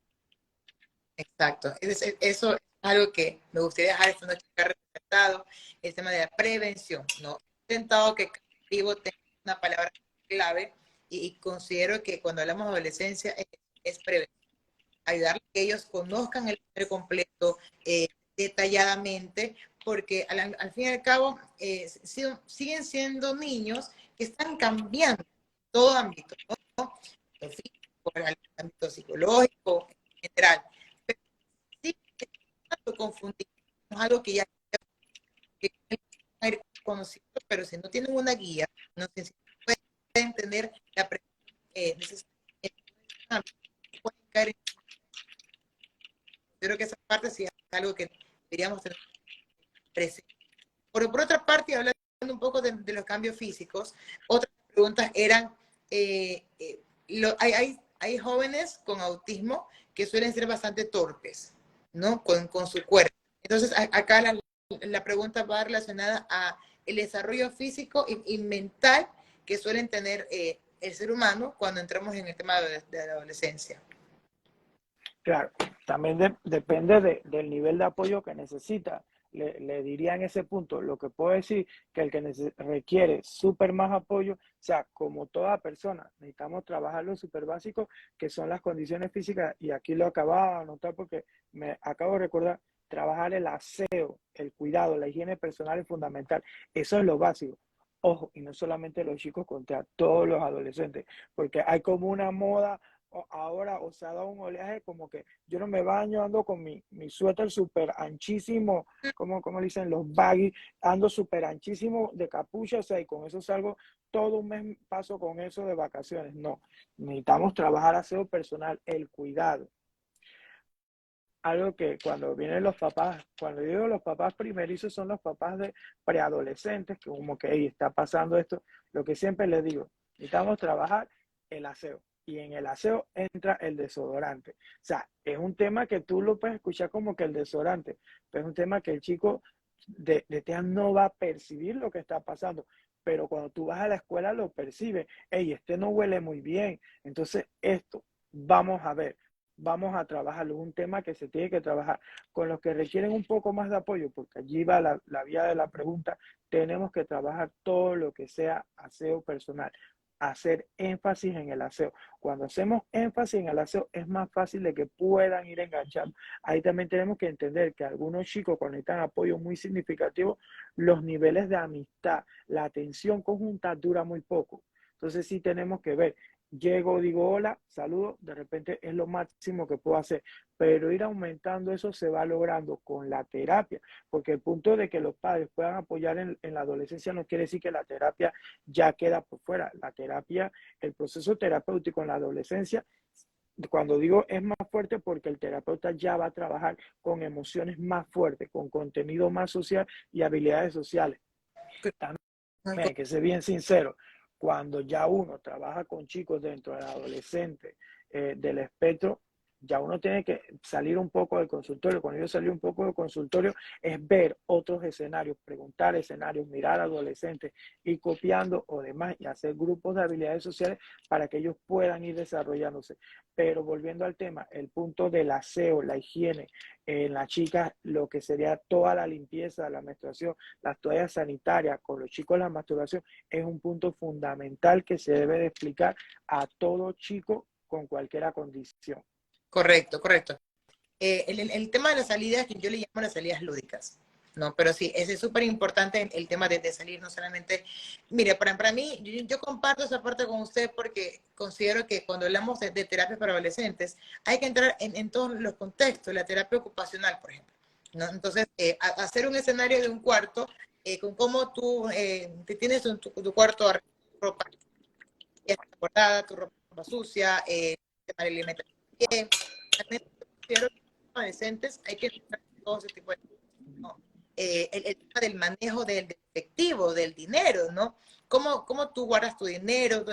Exacto. Eso es algo que me gustaría dejar esta noche acá representado, el tema de la prevención, ¿no? He intentado que cada vivo tenga una palabra clave y considero que cuando hablamos de adolescencia es prevención. Ayudar a que ellos conozcan el ser completo detalladamente, porque al fin y al cabo siguen siendo niños que están cambiando en todo ámbito, ¿no? El físico, el ámbito psicológico, en general. Pero sí están confundidos, es algo que ya que ir conociendo, pero si no tienen una guía, no sé si pueden tener la necesidad, pueden caer en. Yo creo que esa parte sí es algo que deberíamos tener presente. Por otra parte, hablando un poco de los cambios físicos, otras preguntas eran, hay jóvenes con autismo que suelen ser bastante torpes, ¿no? Con su cuerpo. Entonces, acá la pregunta va relacionada a el desarrollo físico y mental que suelen tener el ser humano cuando entramos en el tema de la adolescencia. Claro, también depende del nivel de apoyo que necesita. Le diría en ese punto, lo que puedo decir, que el que requiere súper más apoyo, o sea, como toda persona, necesitamos trabajar lo súper básico, que son las condiciones físicas, y aquí lo acababa de anotar porque me acabo de recordar, trabajar el aseo, el cuidado, la higiene personal es fundamental. Eso es lo básico. Ojo, y no solamente los chicos, contra todos los adolescentes, porque hay como una moda ahora, o se ha dado un oleaje como que yo no me baño, ando con mi suéter súper anchísimo, como dicen los baggy, ando súper anchísimo de capucha, o sea, y con eso salgo todo un mes, paso con eso de vacaciones. No, necesitamos trabajar aseo personal, el cuidado. Algo que cuando vienen los papás, cuando digo los papás primerizos son los papás de preadolescentes, que como que ahí está pasando esto, lo que siempre les digo, necesitamos trabajar el aseo. Y en el aseo entra el desodorante. O sea, es un tema que tú lo puedes escuchar como que el desodorante, pero es un tema que el chico de TEA no va a percibir lo que está pasando. Pero cuando tú vas a la escuela lo percibe. Hey, este no huele muy bien. Entonces, esto, vamos a ver, vamos a trabajarlo. Es un tema que se tiene que trabajar. Con los que requieren un poco más de apoyo, porque allí va la vía de la pregunta, tenemos que trabajar todo lo que sea aseo personal, hacer énfasis en el aseo. Cuando hacemos énfasis en el aseo, es más fácil de que puedan ir enganchando. Ahí también tenemos que entender que algunos chicos, cuando necesitan apoyo muy significativo, los niveles de amistad, la atención conjunta dura muy poco. Entonces sí tenemos que ver, llego, digo hola, saludo, de repente es lo máximo que puedo hacer, pero ir aumentando eso se va logrando con la terapia, porque el punto de que los padres puedan apoyar en la adolescencia no quiere decir que la terapia ya queda por fuera. La terapia, el proceso terapéutico en la adolescencia, cuando digo es más fuerte porque el terapeuta ya va a trabajar con emociones más fuertes, con contenido más social y habilidades sociales. También hay que ser bien sincero, cuando ya uno trabaja con chicos dentro del adolescente del espectro, ya uno tiene que salir un poco del consultorio. Cuando yo salí un poco del consultorio es ver otros escenarios, preguntar escenarios, mirar adolescentes, ir copiando o demás y hacer grupos de habilidades sociales para que ellos puedan ir desarrollándose. Pero volviendo al tema, el punto del aseo, la higiene, en las chicas lo que sería toda la limpieza, la menstruación, las toallas sanitarias, con los chicos la masturbación, es un punto fundamental que se debe de explicar a todo chico con cualquier condición. Correcto, correcto. El tema de las salidas, que yo le llamo las salidas lúdicas, ¿no? Pero sí, ese es súper importante el tema de salir, no solamente. Mire, para mí, yo comparto esa parte con usted porque considero que cuando hablamos de terapia para adolescentes, hay que entrar en todos los contextos, la terapia ocupacional, por ejemplo, ¿no? Entonces, hacer un escenario de un cuarto con cómo tú te tienes tu cuarto, tu ropa ya está bordada, tu ropa sucia, tema de alimentación. También considero que los adolescentes hay que entrar en todo ese tipo de cosas, ¿no? El tema del manejo del efectivo, del dinero, ¿no? ¿Cómo tú guardas tu dinero?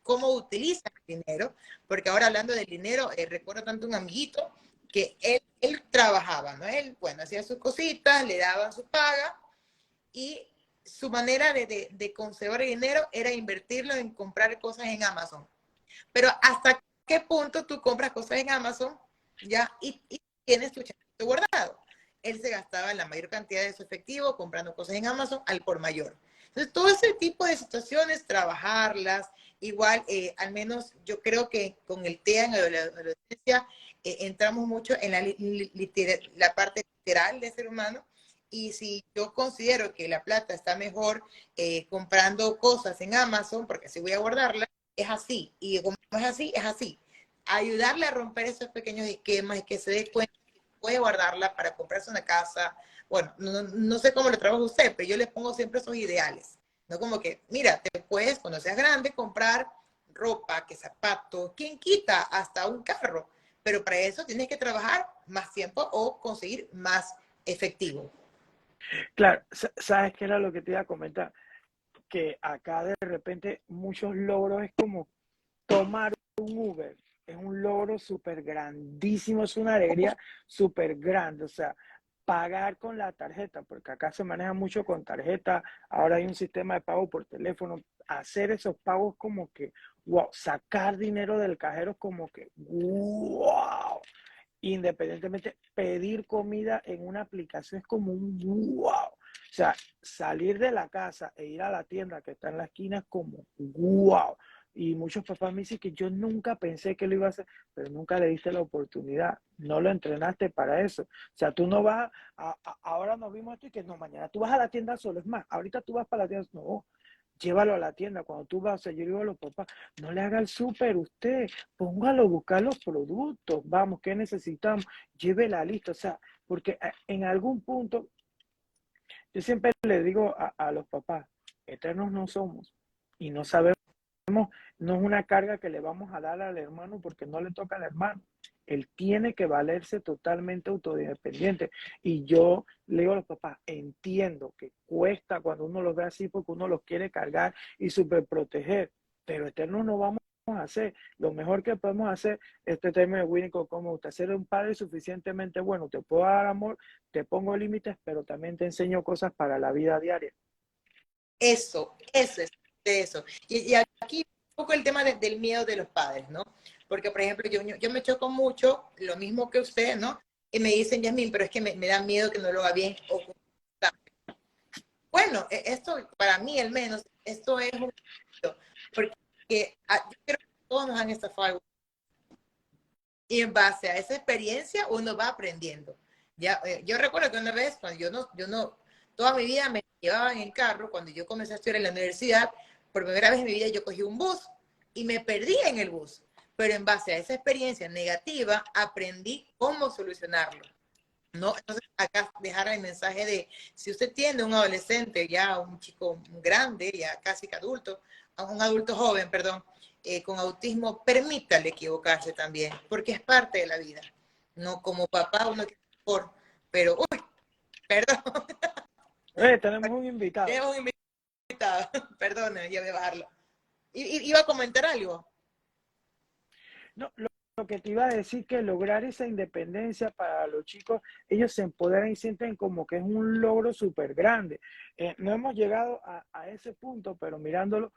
¿Cómo utilizas el dinero? Porque ahora hablando del dinero, recuerdo tanto un amiguito que él trabajaba, ¿no? Él, bueno, hacía sus cositas, le daban su paga y su manera de conservar el dinero era invertirlo en comprar cosas en Amazon. Pero ¿hasta qué punto tú compras cosas en Amazon ya y tienes tu chanchito guardado? Él se gastaba la mayor cantidad de su efectivo comprando cosas en Amazon al por mayor. Entonces, todo ese tipo de situaciones, trabajarlas, igual, al menos yo creo que con el TEA en la adolescencia entramos mucho en la parte literal del ser humano, y si yo considero que la plata está mejor comprando cosas en Amazon, porque así voy a guardarla, es así, y como es así, es así. Ayudarle a romper esos pequeños esquemas y que se dé cuenta que puede guardarla para comprarse una casa. Bueno, no sé cómo lo trabaja usted, pero yo le pongo siempre esos ideales. No como que, mira, te puedes, cuando seas grande, comprar ropa, que zapatos, quién quita, hasta un carro. Pero para eso tienes que trabajar más tiempo o conseguir más efectivo. Claro, ¿sabes qué era lo que te iba a comentar? Que acá de repente muchos logros es como tomar un Uber. Es un logro súper grandísimo, es una alegría súper grande. O sea, pagar con la tarjeta, porque acá se maneja mucho con tarjeta, ahora hay un sistema de pago por teléfono, hacer esos pagos como que, wow, sacar dinero del cajero como que, wow, independientemente, pedir comida en una aplicación es como un wow. O sea, salir de la casa e ir a la tienda que está en la esquina es como wow. Y muchos papás me dicen que yo nunca pensé que lo iba a hacer, pero nunca le diste la oportunidad, no lo entrenaste para eso. O sea, tú no vas, ahora nos vimos esto y que no, mañana tú vas a la tienda solo, es más, ahorita tú vas para la tienda, no, llévalo a la tienda. Cuando tú vas, o sea, yo digo a los papás, no le haga el súper usted, póngalo a buscar los productos, vamos, ¿qué necesitamos? Lleve la lista, o sea, porque en algún punto, yo siempre le digo a los papás, eternos no somos y no sabemos, no es una carga que le vamos a dar al hermano porque no le toca al hermano. Él tiene que valerse totalmente autodependiente. Y yo le digo a los papás, entiendo que cuesta cuando uno los ve así porque uno los quiere cargar y superproteger, pero eternos no vamos a hacer. Lo mejor que podemos hacer, este tema de Winnicott, como usted, ser un padre suficientemente bueno. Te puedo dar amor, te pongo límites, pero también te enseño cosas para la vida diaria. Eso es de eso. Y aquí un poco el tema del miedo de los padres, ¿no? Porque, por ejemplo, yo me choco mucho, lo mismo que usted, ¿no? Y me dicen, Yasmin, pero es que me da miedo que no lo haga bien. Bueno, esto, para mí al menos, esto es un miedo, porque yo creo que todos nos han estafado. Y en base a esa experiencia uno va aprendiendo. Ya, yo recuerdo que una vez, cuando toda mi vida me llevaban en carro, cuando yo comencé a estudiar en la universidad, por primera vez en mi vida yo cogí un bus y me perdí en el bus. Pero en base a esa experiencia negativa, aprendí cómo solucionarlo. ¿No? Entonces, acá dejar el mensaje de, si usted tiene un adolescente, ya un chico grande, ya casi que adulto, un adulto joven, perdón, con autismo, permítale equivocarse también, porque es parte de la vida. No como papá uno que por, pero, uy, perdón, Tenemos un invitado. tenemos un invitado, perdón, ya voy a bajarlo. Iba a comentar algo. No, lo que te iba a decir que lograr esa independencia para los chicos, ellos se empoderan y sienten como que es un logro súper grande. No hemos llegado a ese punto, pero mirándolo,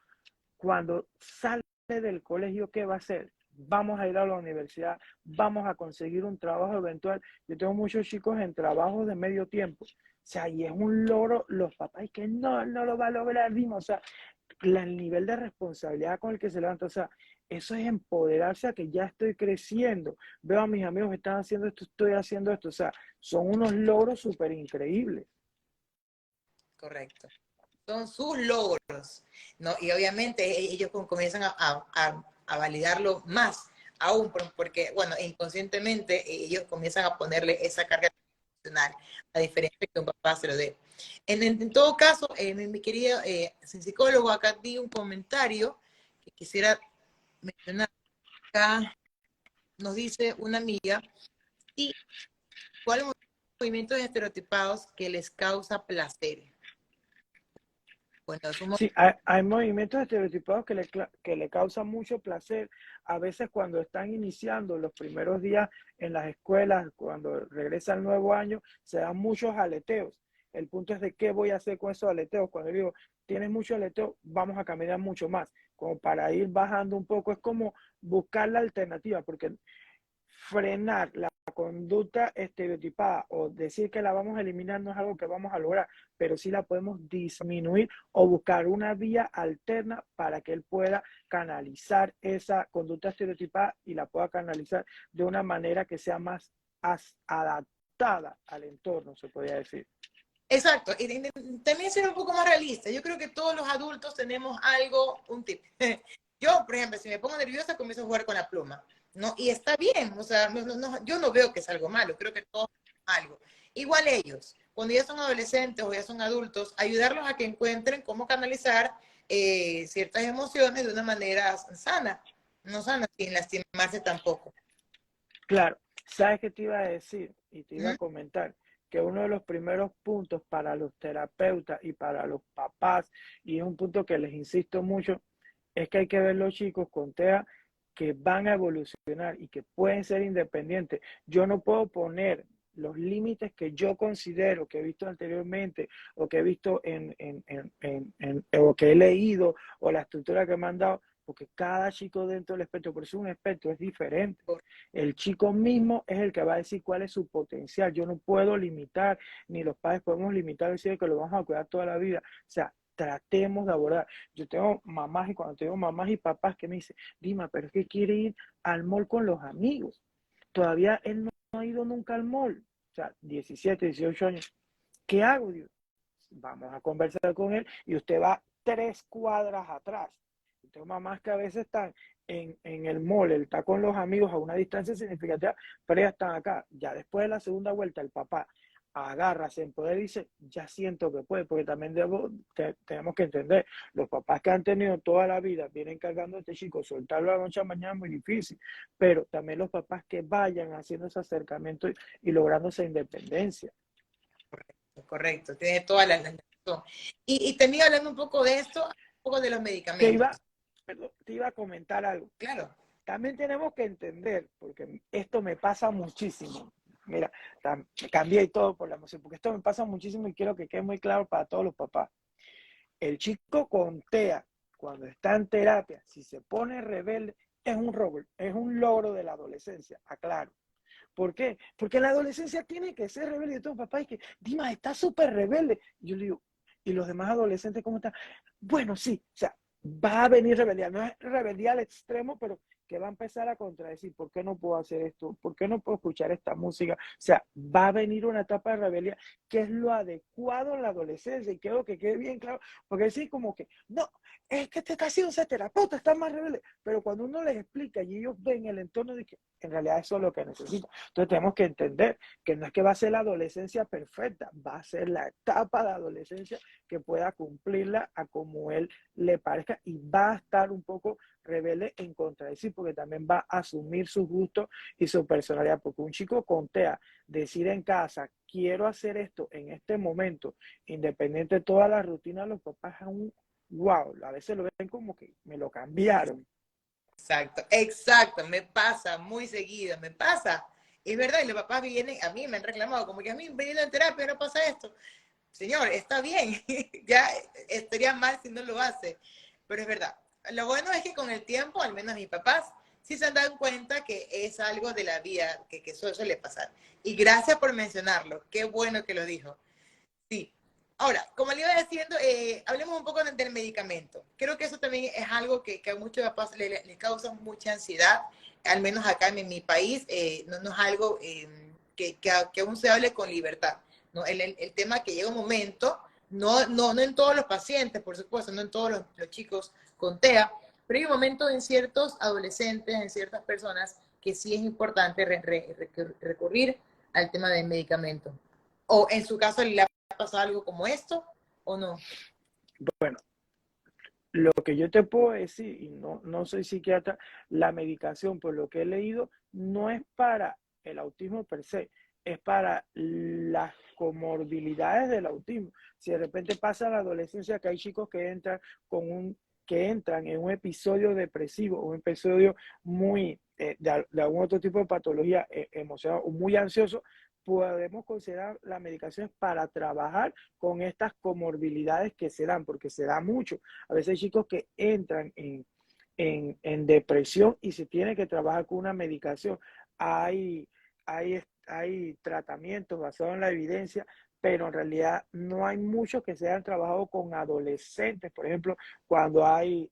cuando sale del colegio, ¿qué va a hacer? Vamos a ir a la universidad, vamos a conseguir un trabajo eventual. Yo tengo muchos chicos en trabajos de medio tiempo. O sea, y es un logro, los papás, y que no lo va a lograr, Dimo. O sea, el nivel de responsabilidad con el que se levanta, o sea, eso es empoderarse a que ya estoy creciendo. Veo a mis amigos que están haciendo esto, estoy haciendo esto. O sea, son unos logros súper increíbles. Correcto. Son sus logros, ¿no? Y obviamente ellos comienzan a validarlo más aún, porque, bueno, inconscientemente ellos comienzan a ponerle esa carga emocional, a diferencia de que un papá se lo dé. En todo caso, mi querida psicólogo, acá di un comentario que quisiera mencionar. Acá nos dice una amiga, ¿y cuáles son los movimientos estereotipados que les causa placer? Bueno, es un Sí, hay movimientos estereotipados que le causan mucho placer. A veces cuando están iniciando los primeros días en las escuelas, cuando regresa el nuevo año, se dan muchos aleteos. El punto es de qué voy a hacer con esos aleteos. Cuando digo, tienes mucho aleteo, vamos a caminar mucho más, como para ir bajando un poco. Es como buscar la alternativa, porque frenar la conducta estereotipada o decir que la vamos a eliminar no es algo que vamos a lograr, pero sí la podemos disminuir o buscar una vía alterna para que él pueda canalizar esa conducta estereotipada y la pueda canalizar de una manera que sea más adaptada al entorno, se podría decir. Exacto, y también ser un poco más realista. Yo creo que todos los adultos tenemos algo, un tip. Yo, por ejemplo, si me pongo nerviosa, comienzo a jugar con la pluma, ¿no? Y está bien, o sea, yo no veo que es algo malo, creo que todos algo. Igual ellos, cuando ya son adolescentes o ya son adultos, ayudarlos a que encuentren cómo canalizar ciertas emociones de una manera sana, no sana, sin lastimarse tampoco. Claro, ¿sabes qué te iba a decir? Y te iba ¿Mm? a comentar que uno de los primeros puntos para los terapeutas y para los papás, y es un punto que les insisto mucho, es que hay que ver los chicos con TEA que van a evolucionar y que pueden ser independientes. Yo no puedo poner los límites que yo considero que he visto anteriormente o que he visto o que he leído o la estructura que me han dado, porque cada chico dentro del espectro, por eso un espectro es diferente. El chico mismo es el que va a decir cuál es su potencial. Yo no puedo limitar, ni los padres podemos limitar, decir que lo vamos a cuidar toda la vida. O sea, tratemos de abordar. Yo tengo mamás y cuando tengo mamás y papás que me dicen, Dima, pero es que quiere ir al mall con los amigos. Todavía él no ha ido nunca al mall. O sea, 17, 18 años. ¿Qué hago, Dios? Vamos a conversar con él y usted va 3 cuadras atrás. Tengo mamás que a veces están en el mall, él está con los amigos a una distancia significativa, pero ya están acá. Ya después de la segunda vuelta, el papá agarra, se empodera y dice, ya siento que puede, porque también tenemos que entender, los papás que han tenido toda la vida vienen cargando a este chico, soltarlo a la noche a mañana es muy difícil, pero también los papás que vayan haciendo ese acercamiento y logrando esa independencia. Correcto, tiene toda la razón. Y también hablando un poco de esto, un poco de los Te medicamentos. iba, perdón, te iba a comentar algo. Claro. También tenemos que entender, porque esto me pasa muchísimo. Mira, cambié y todo por la emoción, porque esto me pasa muchísimo y quiero que quede muy claro para todos los papás. El chico con TEA, cuando está en terapia, si se pone rebelde, es un logro de la adolescencia, aclaro. ¿Por qué? Porque la adolescencia tiene que ser rebelde. Y todo, papá, y que, Dimas, está súper rebelde. Y yo le digo, ¿y los demás adolescentes cómo están? Bueno, sí, o sea, va a venir rebeldía. No es rebeldía al extremo, pero que va a empezar a contradecir, ¿por qué no puedo hacer esto? ¿Por qué no puedo escuchar esta música? O sea, va a venir una etapa de rebeldía que es lo adecuado en la adolescencia y quiero que quede bien claro, porque sí, como que, no, es que te está haciendo ser terapeuta, está más rebelde, pero cuando uno les explica y ellos ven el entorno de que en realidad eso es lo que necesitan. Entonces tenemos que entender que no es que va a ser la adolescencia perfecta, va a ser la etapa de adolescencia que pueda cumplirla a como él le parezca y va a estar un poco rebelde en contra de sí, porque también va a asumir sus gustos y su personalidad, porque un chico con TEA decir en casa, quiero hacer esto en este momento, independiente de toda la rutina, los papás aún, wow, a veces lo ven como que me lo cambiaron. Exacto, exacto, me pasa muy seguido, me pasa. Es verdad, y los papás vienen, a mí me han reclamado, como que a mí veniendo en terapia no pasa esto. Señor, está bien, ya estaría mal si no lo hace, pero es verdad. Lo bueno es que con el tiempo, al menos mis papás, sí se han dado cuenta que es algo de la vida, que eso suele pasar. Y gracias por mencionarlo, qué bueno que lo dijo. Sí. Ahora, como le iba diciendo, hablemos un poco del medicamento. Creo que eso también es algo que a muchos papás le causa mucha ansiedad, al menos acá en mi país, no es algo que aún se hable con libertad. ¿No? El tema que llega un momento, no en todos los pacientes, por supuesto, no en todos los chicos con TEA, pero hay un momento en ciertos adolescentes, en ciertas personas, que sí es importante recurrir al tema del medicamento. O en su caso, ¿le ha pasado algo como esto o no? Bueno, lo que yo te puedo decir, y no soy psiquiatra, la medicación, por lo que he leído, no es para el autismo per se, es para las comorbilidades del autismo. Si de repente pasa en la adolescencia que hay chicos que entran en un episodio depresivo, un episodio muy de algún otro tipo de patología emocional o muy ansioso, podemos considerar las medicaciones para trabajar con estas comorbilidades que se dan, porque se da mucho. A veces hay chicos que entran en depresión y se tiene que trabajar con una medicación. Hay tratamientos basados en la evidencia, pero en realidad no hay muchos que se hayan trabajado con adolescentes, por ejemplo, cuando hay,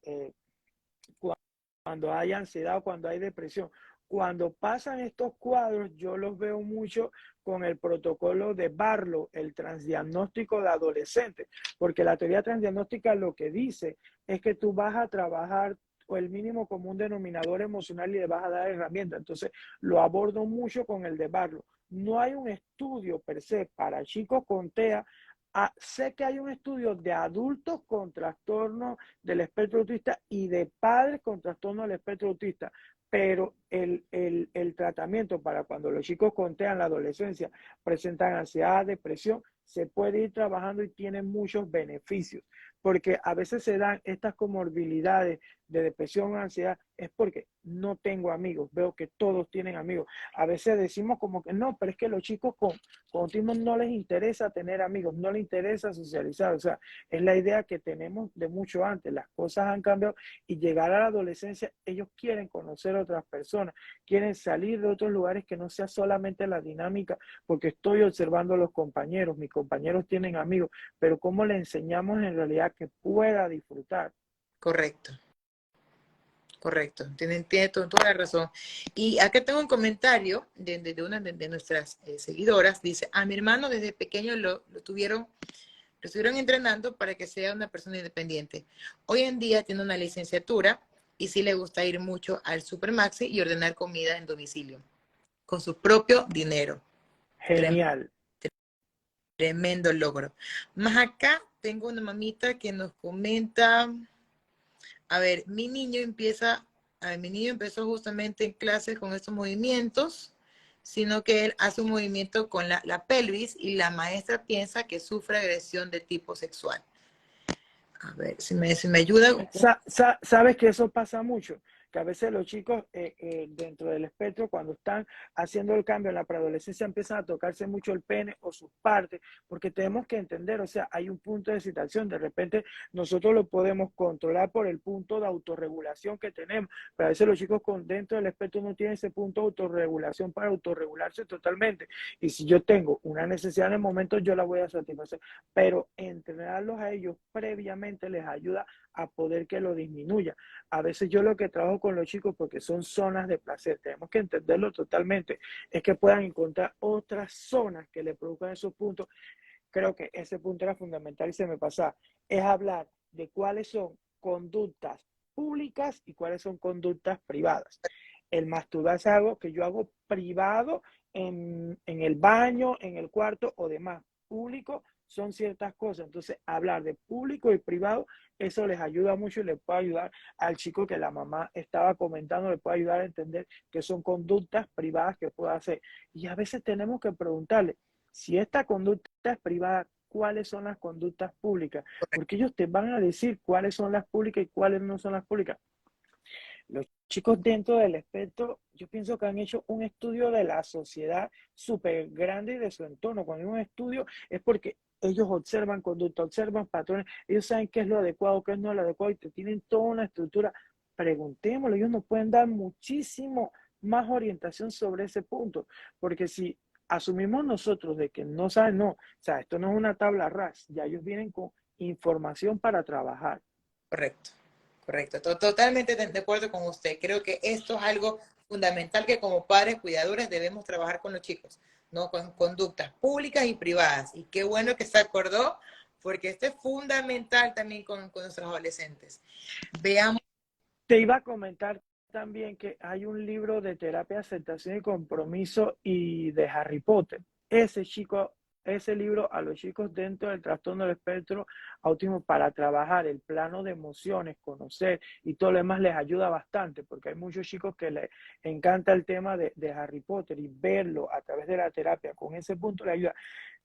cuando hay ansiedad o cuando hay depresión. Cuando pasan estos cuadros, yo los veo mucho con el protocolo de Barlow, el transdiagnóstico de adolescentes, porque la teoría transdiagnóstica lo que dice es que tú vas a trabajar o el mínimo común denominador emocional y le vas a dar herramientas. Entonces, lo abordo mucho con el de Barlow. No hay un estudio per se para chicos con TEA. Sé que hay un estudio de adultos con trastorno del espectro autista y de padres con trastorno del espectro autista, pero el tratamiento para cuando los chicos con TEA en la adolescencia presentan ansiedad, depresión, se puede ir trabajando y tiene muchos beneficios, porque a veces se dan estas comorbilidades de depresión o ansiedad, es porque no tengo amigos, veo que todos tienen amigos. A veces decimos como que no, pero es que los chicos con autismo no les interesa tener amigos, no les interesa socializar, o sea, es la idea que tenemos de mucho antes, las cosas han cambiado y llegar a la adolescencia, ellos quieren conocer a otras personas, quieren salir de otros lugares que no sea solamente la dinámica, porque estoy observando a los compañeros, mis compañeros tienen amigos, pero ¿cómo le enseñamos en realidad que pueda disfrutar? Correcto. Correcto, tiene toda la razón. Y acá tengo un comentario de una de nuestras seguidoras. Dice, a mi hermano desde pequeño lo estuvieron entrenando para que sea una persona independiente. Hoy en día tiene una licenciatura y sí le gusta ir mucho al Supermaxi y ordenar comida en domicilio, con su propio dinero. Genial. Tremendo logro. Más acá tengo una mamita que nos comenta... A ver, mi niño empezó justamente en clases con estos movimientos, sino que él hace un movimiento con la pelvis y la maestra piensa que sufre agresión de tipo sexual. A ver, si me ayuda. ¿Sabes que eso pasa mucho? Que a veces los chicos dentro del espectro, cuando están haciendo el cambio en la preadolescencia, empiezan a tocarse mucho el pene o sus partes, porque tenemos que entender, o sea, hay un punto de excitación, de repente nosotros lo podemos controlar por el punto de autorregulación que tenemos, pero a veces los chicos dentro del espectro no tienen ese punto de autorregulación para autorregularse totalmente, y si yo tengo una necesidad en el momento, yo la voy a satisfacer, pero entrenarlos a ellos previamente les ayuda a poder que lo disminuya. A veces yo lo que trabajo con los chicos, porque son zonas de placer, tenemos que entenderlo totalmente, es que puedan encontrar otras zonas que le produzcan esos puntos. Creo que ese punto era fundamental y se me pasa, es hablar de cuáles son conductas públicas y cuáles son conductas privadas. El masturbar es algo que yo hago privado en el baño, en el cuarto o demás. Público son ciertas cosas. Entonces, hablar de público y privado, eso les ayuda mucho y les puede ayudar al chico que la mamá estaba comentando, le puede ayudar a entender que son conductas privadas que puede hacer. Y a veces tenemos que preguntarle, si esta conducta es privada, ¿cuáles son las conductas públicas? Porque ellos te van a decir cuáles son las públicas y cuáles no son las públicas. Los chicos dentro del espectro, yo pienso que han hecho un estudio de la sociedad súper grande y de su entorno. Cuando hay un estudio es porque ellos observan conducta, observan patrones, ellos saben qué es lo adecuado, qué es no lo adecuado y te tienen toda una estructura. Preguntémoslo, ellos nos pueden dar muchísimo más orientación sobre ese punto, porque si asumimos nosotros de que no saben, no, o sea, esto no es una tabla ras, ya ellos vienen con información para trabajar. Correcto, correcto. Totalmente de acuerdo con usted. Creo que esto es algo fundamental que como padres cuidadores debemos trabajar con los chicos, ¿no? Con conductas públicas y privadas. Y qué bueno que se acordó, porque esto es fundamental también con nuestros adolescentes. Veamos. Te iba a comentar también que hay un libro de terapia, aceptación y compromiso y de Harry Potter. Ese libro a los chicos dentro del trastorno del espectro autismo para trabajar el plano de emociones, conocer y todo lo demás les ayuda bastante, porque hay muchos chicos que les encanta el tema de Harry Potter y verlo a través de la terapia con ese punto les ayuda.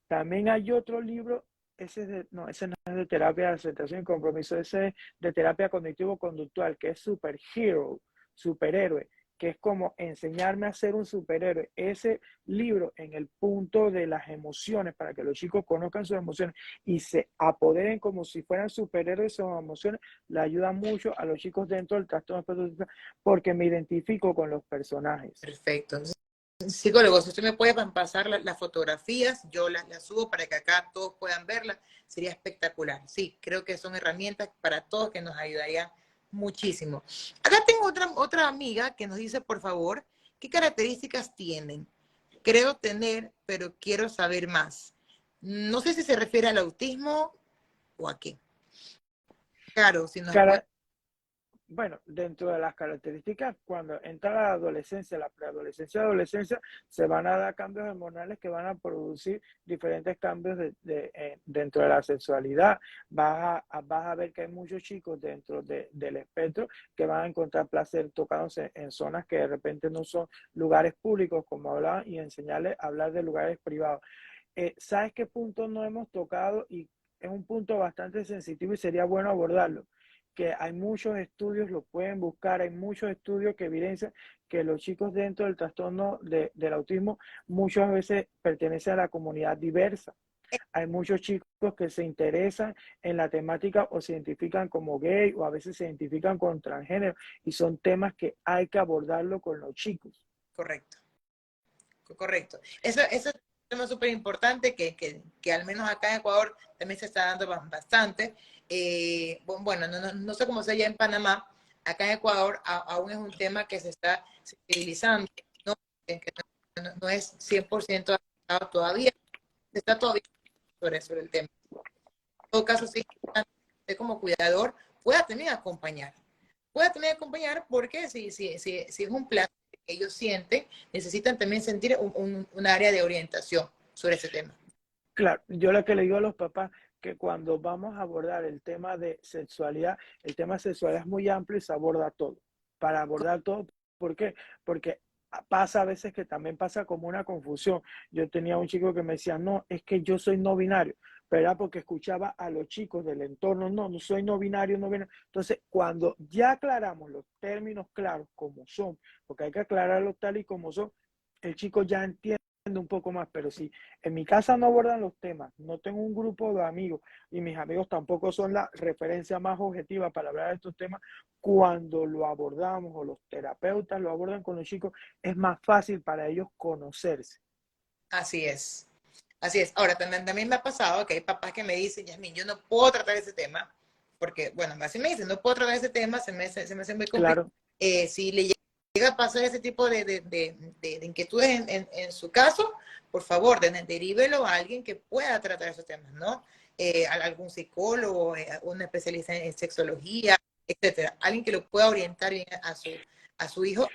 También hay otro libro, ese no es de terapia de aceptación y compromiso, ese es de terapia cognitivo-conductual, que es Superhero, superhéroe. que es como enseñarme a ser un superhéroe. Ese libro en el punto de las emociones, para que los chicos conozcan sus emociones y se apoderen como si fueran superhéroes de sus emociones, le ayuda mucho a los chicos dentro del trastorno espectro autista porque me identifico con los personajes. Perfecto. Entonces, psicólogo, si usted me puede pasar las fotografías, yo las subo para que acá todos puedan verlas, sería espectacular. Sí, creo que son herramientas para todos que nos ayudarían muchísimo. Acá tengo otra amiga que nos dice, por favor, ¿qué características tienen? Creo tener, pero quiero saber más. No sé si se refiere al autismo o a qué. Claro, si nos puede. Cara, Bueno, dentro de las características, cuando entra la adolescencia, la preadolescencia y adolescencia, se van a dar cambios hormonales que van a producir diferentes cambios dentro de la sexualidad. Vas a ver que hay muchos chicos dentro del espectro que van a encontrar placer tocándose en zonas que de repente no son lugares públicos, como hablaban, y enseñarles a hablar de lugares privados. ¿Sabes qué punto no hemos tocado? Y es un punto bastante sensitivo y sería bueno abordarlo, que hay muchos estudios, lo pueden buscar, hay muchos estudios que evidencian que los chicos dentro del trastorno del autismo muchas veces pertenecen a la comunidad diversa. Hay muchos chicos que se interesan en la temática o se identifican como gay o a veces se identifican con transgénero y son temas que hay que abordarlo con los chicos. Correcto. Correcto. Eso es un tema súper importante que al menos acá en Ecuador también se está dando bastante. Bueno, no sé cómo sea allá en Panamá. Acá en Ecuador aún es un tema que se está sensibilizando, ¿no? Que no es 100% aceptado todavía. Se está todavía sobre el tema. En todo caso, sí, usted como cuidador pueda también acompañar. Pueda también acompañar porque si es un plan que ellos sienten, necesitan también sentir un área de orientación sobre ese tema. Claro, yo lo que le digo a los papás que cuando vamos a abordar el tema de sexualidad, el tema de sexualidad es muy amplio y se aborda todo. Para abordar todo, ¿por qué? Porque pasa a veces que también pasa como una confusión. Yo tenía un chico que me decía, no, es que yo soy no binario, pero era porque escuchaba a los chicos del entorno, no, no soy no binario, no binario. Entonces, cuando ya aclaramos los términos claros como son, porque hay que aclararlos tal y como son, el chico ya entiende un poco más, pero si en mi casa no abordan los temas, no tengo un grupo de amigos y mis amigos tampoco son la referencia más objetiva para hablar de estos temas, cuando lo abordamos o los terapeutas lo abordan con los chicos, es más fácil para ellos conocerse. Así es. Así es. Ahora, también me ha pasado que hay papás que me dicen, Yasmin, yo no puedo tratar ese tema, porque, bueno, así me dicen, no puedo tratar ese tema, se me hace muy complicado. Claro, Si le llega a pasar ese tipo de inquietudes en su caso, por favor, derívelo a alguien que pueda tratar esos temas, ¿no? A algún psicólogo, un especialista en sexología, etcétera. Alguien que lo pueda orientar bien a su hijo,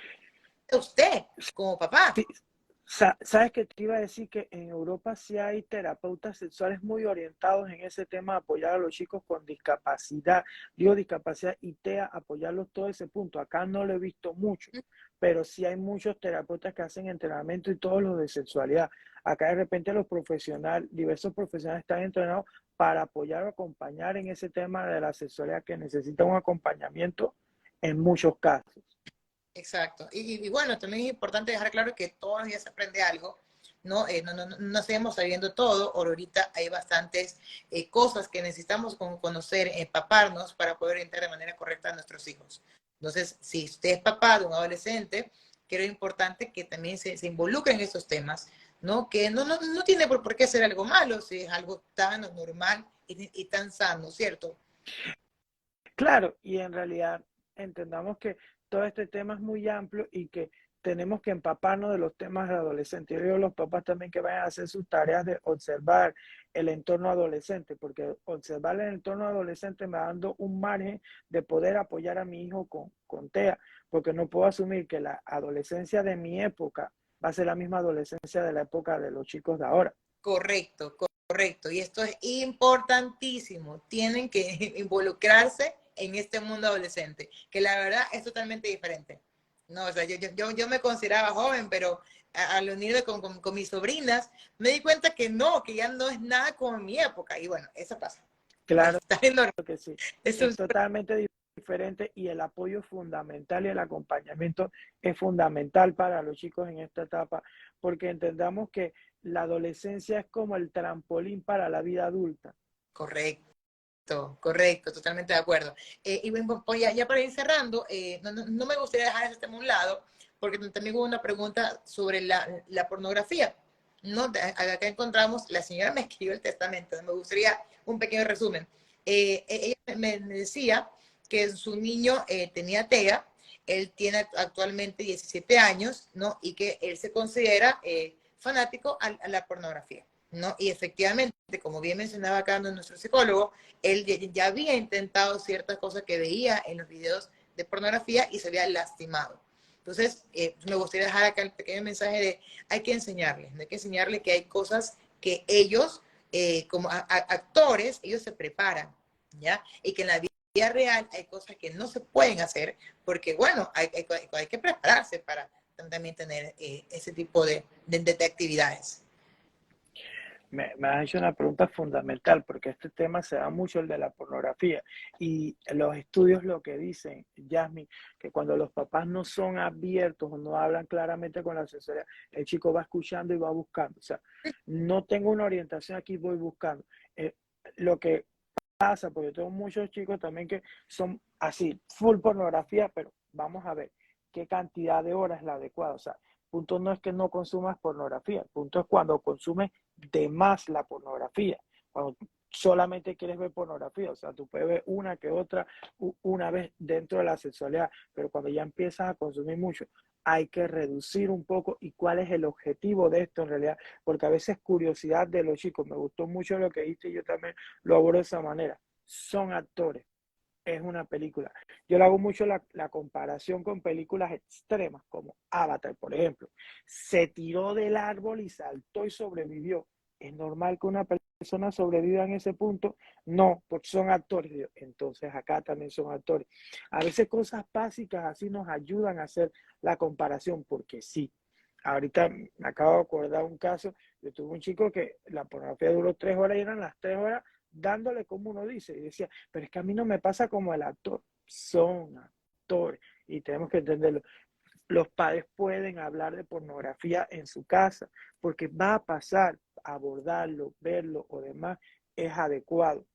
a usted, como papá. sí, sabes que te iba a decir que en Europa sí hay terapeutas sexuales muy orientados en ese tema, de apoyar a los chicos con discapacidad, digo discapacidad y TEA, apoyarlos todo ese punto. Acá no lo he visto mucho, pero sí hay muchos terapeutas que hacen entrenamiento y todos los de sexualidad. Acá de repente los profesionales, diversos profesionales están entrenados para apoyar o acompañar en ese tema de la sexualidad que necesita un acompañamiento en muchos casos. Exacto. Y bueno, también es importante dejar claro que todos los días se aprende algo, ¿no? No seguimos sabiendo todo. Ahorita hay bastantes cosas que necesitamos conocer, empaparnos para poder orientar de manera correcta a nuestros hijos. Entonces, si usted es papá de un adolescente, creo importante que también se involucre en esos temas, ¿no? Que no tiene por qué ser algo malo, si es algo tan normal y tan sano, ¿cierto? Claro, y en realidad entendamos que todo este tema es muy amplio y que tenemos que empaparnos de los temas de adolescentes. Yo digo a los papás también que vayan a hacer sus tareas de observar el entorno adolescente, porque observar el entorno adolescente me va dando un margen de poder apoyar a mi hijo con TEA, porque no puedo asumir que la adolescencia de mi época va a ser la misma adolescencia de la época de los chicos de ahora. Correcto, correcto. Y esto es importantísimo. Tienen que involucrarse en este mundo adolescente, que la verdad es totalmente diferente. No, o sea, yo me consideraba joven, pero al unirme con mis sobrinas, me di cuenta que no, que ya no es nada como en mi época. Y bueno, eso pasa. Claro Está enorme. que sí, Eso es es totalmente diferente y el apoyo es fundamental y el acompañamiento es fundamental para los chicos en esta etapa, porque entendamos que la adolescencia es como el trampolín para la vida adulta. Correcto, correcto, totalmente de acuerdo. Y bueno, pues ya para ir cerrando, no me gustaría dejar ese tema a un lado, porque también hubo una pregunta sobre la pornografía. ¿No? Acá encontramos, la señora me escribió el testamento, me gustaría un pequeño resumen. Ella me decía que su niño tenía TEA, él tiene actualmente 17 años, ¿no? Y que él se considera fanático a la pornografía, ¿no? Y efectivamente, como bien mencionaba acá nuestro psicólogo, él ya había intentado ciertas cosas que veía en los videos de pornografía y se había lastimado. Entonces, me gustaría dejar acá el pequeño mensaje de hay que enseñarles, ¿no? Hay que enseñarles que hay cosas que ellos, como actores, ellos se preparan, ¿ya? Y que en la vida real hay cosas que no se pueden hacer porque, bueno, hay que prepararse para también tener ese tipo de actividades. Me has hecho una pregunta fundamental porque este tema se da mucho el de la pornografía y los estudios lo que dicen, Yasmin, que cuando los papás no son abiertos o no hablan claramente con la asesoría, el chico va escuchando y va buscando. O sea, no tengo una orientación aquí, voy buscando. Eh, lo que pasa, porque yo tengo muchos chicos también que son así, full pornografía, pero vamos a ver qué cantidad de horas es la adecuada. O sea, el punto no es que no consumas pornografía, el punto es cuando consumes de más la pornografía, cuando solamente quieres ver pornografía, o sea, tú puedes ver una que otra una vez dentro de la sexualidad, pero cuando ya empiezas a consumir mucho, hay que reducir un poco y cuál es el objetivo de esto en realidad, porque a veces curiosidad de los chicos, me gustó mucho lo que dijiste y yo también lo abordo de esa manera, son actores, es una película. Yo le hago mucho la comparación con películas extremas como Avatar, por ejemplo. Se tiró del árbol y saltó y sobrevivió. ¿Es normal que una persona sobreviva en ese punto? No, porque son actores. Entonces acá también son actores. A veces cosas básicas así nos ayudan a hacer la comparación, porque sí. Ahorita me acabo de acordar un caso, yo tuve un chico que la pornografía duró 3 horas y eran las 3 horas dándole como uno dice. Y decía, pero es que a mí no me pasa como el actor. Son actores y tenemos que entenderlo. Los padres pueden hablar de pornografía en su casa porque va a pasar, abordarlo, verlo o demás es adecuado.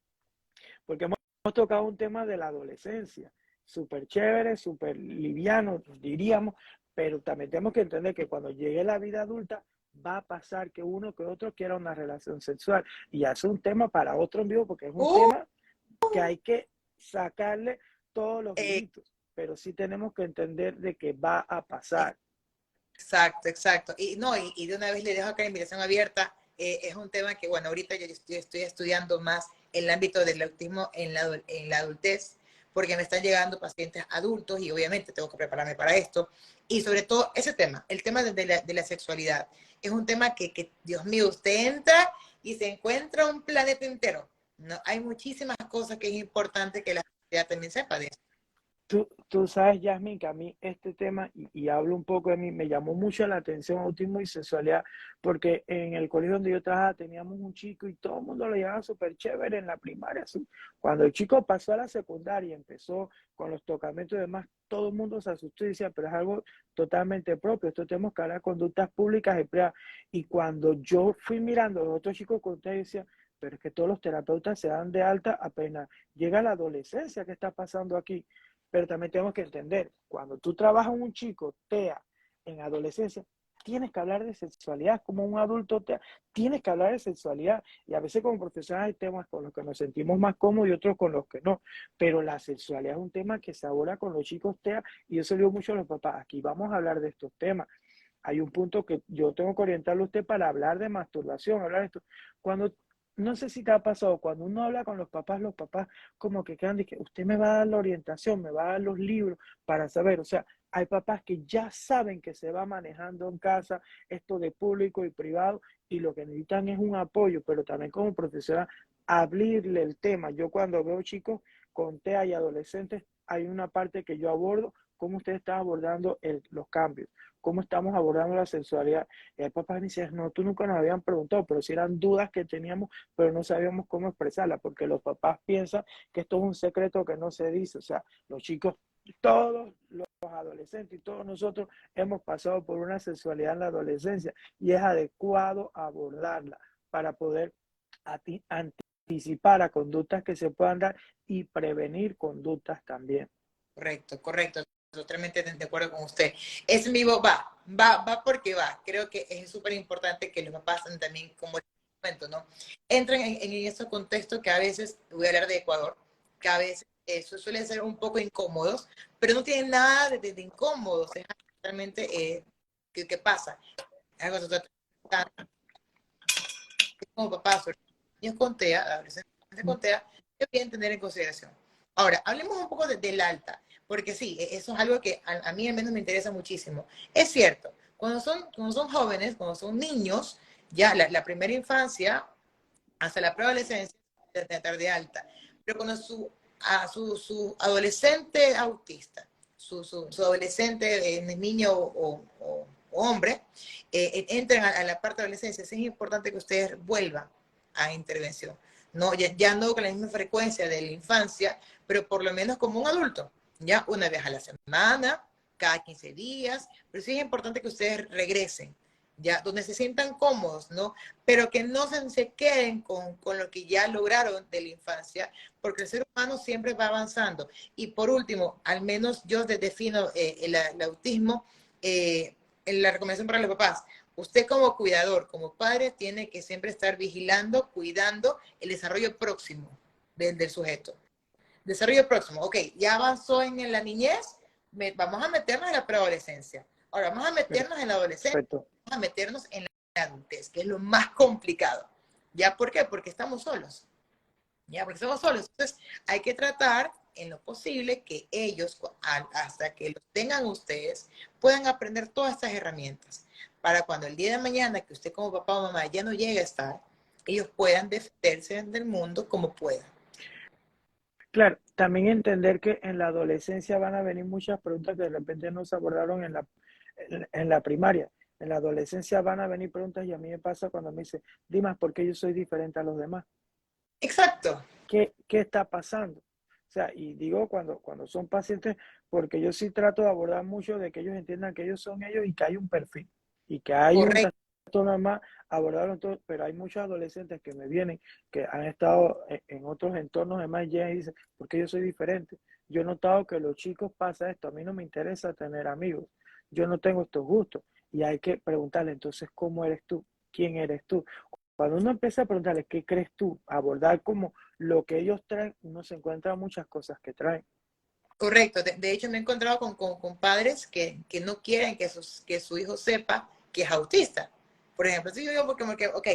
Porque hemos tocado un tema de la adolescencia, súper chévere, súper liviano, diríamos, pero también tenemos que entender que cuando llegue la vida adulta va a pasar que uno que otro quiera una relación sexual. Y ya es un tema para otro en vivo porque es un Uh, tema que hay que sacarle todos los eh, juguitos, pero sí tenemos que entender de que va a pasar. Exacto, exacto. Y no, y de una vez le dejo acá la invitación abierta. Es un tema que, bueno, ahorita yo estoy estudiando más el ámbito del autismo en la adultez, porque me están llegando pacientes adultos y obviamente tengo que prepararme para esto. Y sobre todo ese tema, el tema de la sexualidad. Es un tema que, Dios mío, usted entra y se encuentra un planeta entero. No, hay muchísimas cosas que es importante que la sociedad también sepa de eso. Tú sabes, Yasmin, que a mí este tema, y hablo un poco de mí, me llamó mucho la atención autismo y sexualidad, porque en el colegio donde yo trabajaba teníamos un chico y todo el mundo lo llevaba súper chévere en la primaria. Así. Cuando el chico pasó a la secundaria y empezó con los tocamientos y demás, todo el mundo se asustó y decía, pero es algo totalmente propio, esto tenemos que hablar de conductas públicas y privadas. Y cuando yo fui mirando a los otros chicos con ustedes, decía, pero es que todos los terapeutas se dan de alta apenas llega la adolescencia, ¿qué está pasando aquí? Pero también tenemos que entender, cuando tú trabajas un chico TEA en adolescencia, tienes que hablar de sexualidad como un adulto TEA, tienes que hablar de sexualidad. Y a veces como profesionales hay temas con los que nos sentimos más cómodos y otros con los que no. Pero la sexualidad es un tema que se aborda con los chicos TEA y yo se lo digo mucho a los papás, aquí vamos a hablar de estos temas. Hay un punto que yo tengo que orientarlo a usted para hablar de masturbación, hablar de esto. Cuando no sé si te ha pasado, cuando uno habla con los papás como que quedan de que usted me va a dar la orientación, me va a dar los libros para saber, o sea, hay papás que ya saben que se va manejando en casa esto de público y privado y lo que necesitan es un apoyo, pero también como profesora abrirle el tema. Yo cuando veo chicos con TEA y adolescentes, hay una parte que yo abordo, cómo ustedes están abordando los cambios, cómo estamos abordando la sexualidad. Y hay papás que dicen, no, tú nunca nos habían preguntado, pero si eran dudas que teníamos, pero no sabíamos cómo expresarlas, porque los papás piensan que esto es un secreto que no se dice. O sea, los chicos, todos los adolescentes y todos nosotros hemos pasado por una sexualidad en la adolescencia y es adecuado abordarla para poder anticipar a conductas que se puedan dar y prevenir conductas también. Correcto, correcto. Totalmente de acuerdo con usted. Es en vivo, va porque va. Creo que es súper importante que los papás también, como el momento, ¿no? Entran en esos contextos que a veces, voy a hablar de Ecuador, que a veces eso suelen ser un poco incómodos, pero no tienen nada de incómodos. Es realmente ¿qué pasa? Es algo totalmente como papás, niños con TEA, adolescentes con TEA, que pueden tener en consideración. Ahora, hablemos un poco del alta, porque sí, eso es algo que a mí al menos me interesa muchísimo. Es cierto, cuando son jóvenes, cuando son niños, ya la primera infancia hasta la preadolescencia, de tratar de alta. Pero cuando su adolescente autista, su adolescente niño o hombre, entran a la parte de adolescencia, es importante que ustedes vuelvan a intervención. No, ya no con la misma frecuencia de la infancia, pero por lo menos como un adulto, ya una vez a la semana, cada 15 días, pero sí es importante que ustedes regresen, ya donde se sientan cómodos, ¿no? Pero que no se queden con lo que ya lograron de la infancia, porque el ser humano siempre va avanzando. Y por último, al menos yo defino el autismo, en la recomendación para los papás. Usted como cuidador, como padre, tiene que siempre estar vigilando, cuidando el desarrollo próximo del sujeto. Desarrollo próximo, ok, ya avanzó en la niñez, vamos a meternos en la preadolescencia. Ahora vamos a meternos en la adolescencia, Perfecto. vamos a meternos en la adultez, que es lo más complicado. ¿Ya por qué? Porque estamos solos. Ya, porque estamos solos. Entonces, hay que tratar en lo posible que ellos, hasta que los tengan ustedes, puedan aprender todas estas herramientas. Para cuando el día de mañana, que usted como papá o mamá ya no llegue a estar, ellos puedan defenderse del mundo como puedan. Claro, también entender que en la adolescencia van a venir muchas preguntas que de repente no se abordaron en la primaria. En la adolescencia van a venir preguntas y a mí me pasa cuando me dicen, Dimas, ¿por qué yo soy diferente a los demás? Exacto. ¿Qué está pasando? O sea, y digo cuando son pacientes, porque yo sí trato de abordar mucho de que ellos entiendan que ellos son ellos y que hay un perfil y que hay un Correcto. trastorno normal, abordarlo todo, pero hay muchos adolescentes que me vienen, que han estado en otros entornos demás y llegan y dicen, ¿por qué yo soy diferente? Yo he notado que los chicos pasa esto, a mí no me interesa tener amigos, yo no tengo estos gustos y hay que preguntarle, entonces, ¿cómo eres tú? ¿Quién eres tú? Cuando uno empieza a preguntarle, ¿qué crees tú? Abordar como lo que ellos traen, uno se encuentra muchas cosas que traen. Correcto. De hecho, me he encontrado con padres que no quieren que su hijo sepa que es autista. Por ejemplo, si yo digo, porque ok,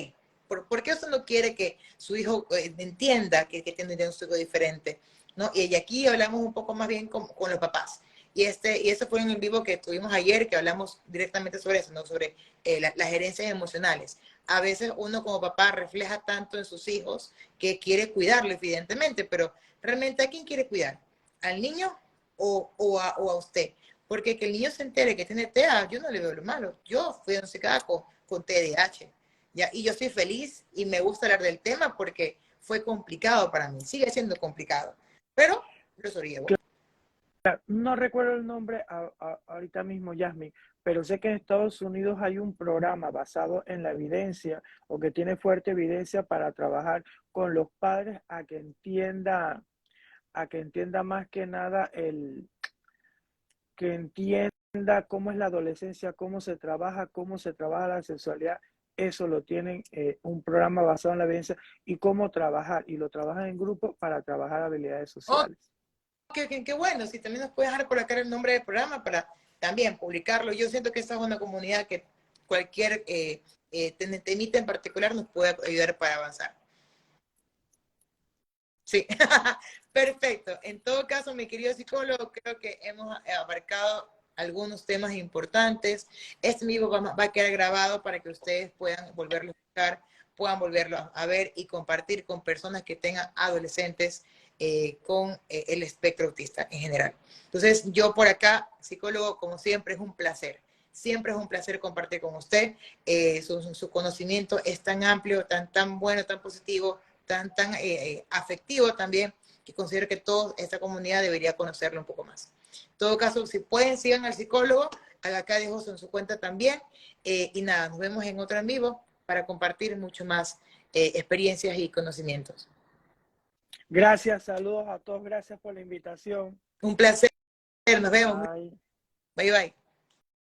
¿por qué usted no quiere que su hijo entienda que tiene un hijo diferente? ¿No? Y aquí hablamos un poco más bien con los papás. Y este fue un en vivo que tuvimos ayer, que hablamos directamente sobre eso, ¿no? Sobre las gerencias emocionales. A veces uno como papá refleja tanto en sus hijos que quiere cuidarlo, evidentemente, pero realmente ¿a quién quiere cuidar? ¿Al niño o a usted? Porque que el niño se entere que tiene TEA, yo no le veo lo malo. Yo fui diagnosticada con TDAH, ¿ya? Y yo estoy feliz y me gusta hablar del tema porque fue complicado para mí, sigue siendo complicado, pero lo sobrellevo. No recuerdo el nombre ahorita mismo, Yasmin, pero sé que en Estados Unidos hay un programa basado en la evidencia o que tiene fuerte evidencia para trabajar con los padres a que entienda más que nada que entienda cómo es la adolescencia, cómo se trabaja la sexualidad. Eso lo tienen un programa basado en la evidencia y cómo trabajar. Y lo trabajan en grupo para trabajar habilidades Oh, sociales. qué bueno, si también nos puedes dejar por acá el nombre del programa para también publicarlo. Yo siento que esta es una comunidad que cualquier temita en particular nos puede ayudar para avanzar. Sí, perfecto. En todo caso, mi querido psicólogo, creo que hemos abarcado algunos temas importantes. Este vivo va a quedar grabado para que ustedes puedan volverlo a escuchar, puedan volverlo a ver y compartir con personas que tengan adolescentes con el espectro autista en general. Entonces, yo por acá, psicólogo, como siempre, es un placer. Siempre es un placer compartir con usted. Su conocimiento es tan amplio, tan bueno, tan positivo, tan afectivo también, que considero que toda esta comunidad debería conocerlo un poco más. En todo caso, si pueden, sigan al psicólogo. Acá dejo en su cuenta también. Y nada, nos vemos en otro en vivo para compartir mucho más experiencias y conocimientos. Gracias, saludos a todos, gracias por la invitación. Un placer, nos vemos. Bye. Bye bye.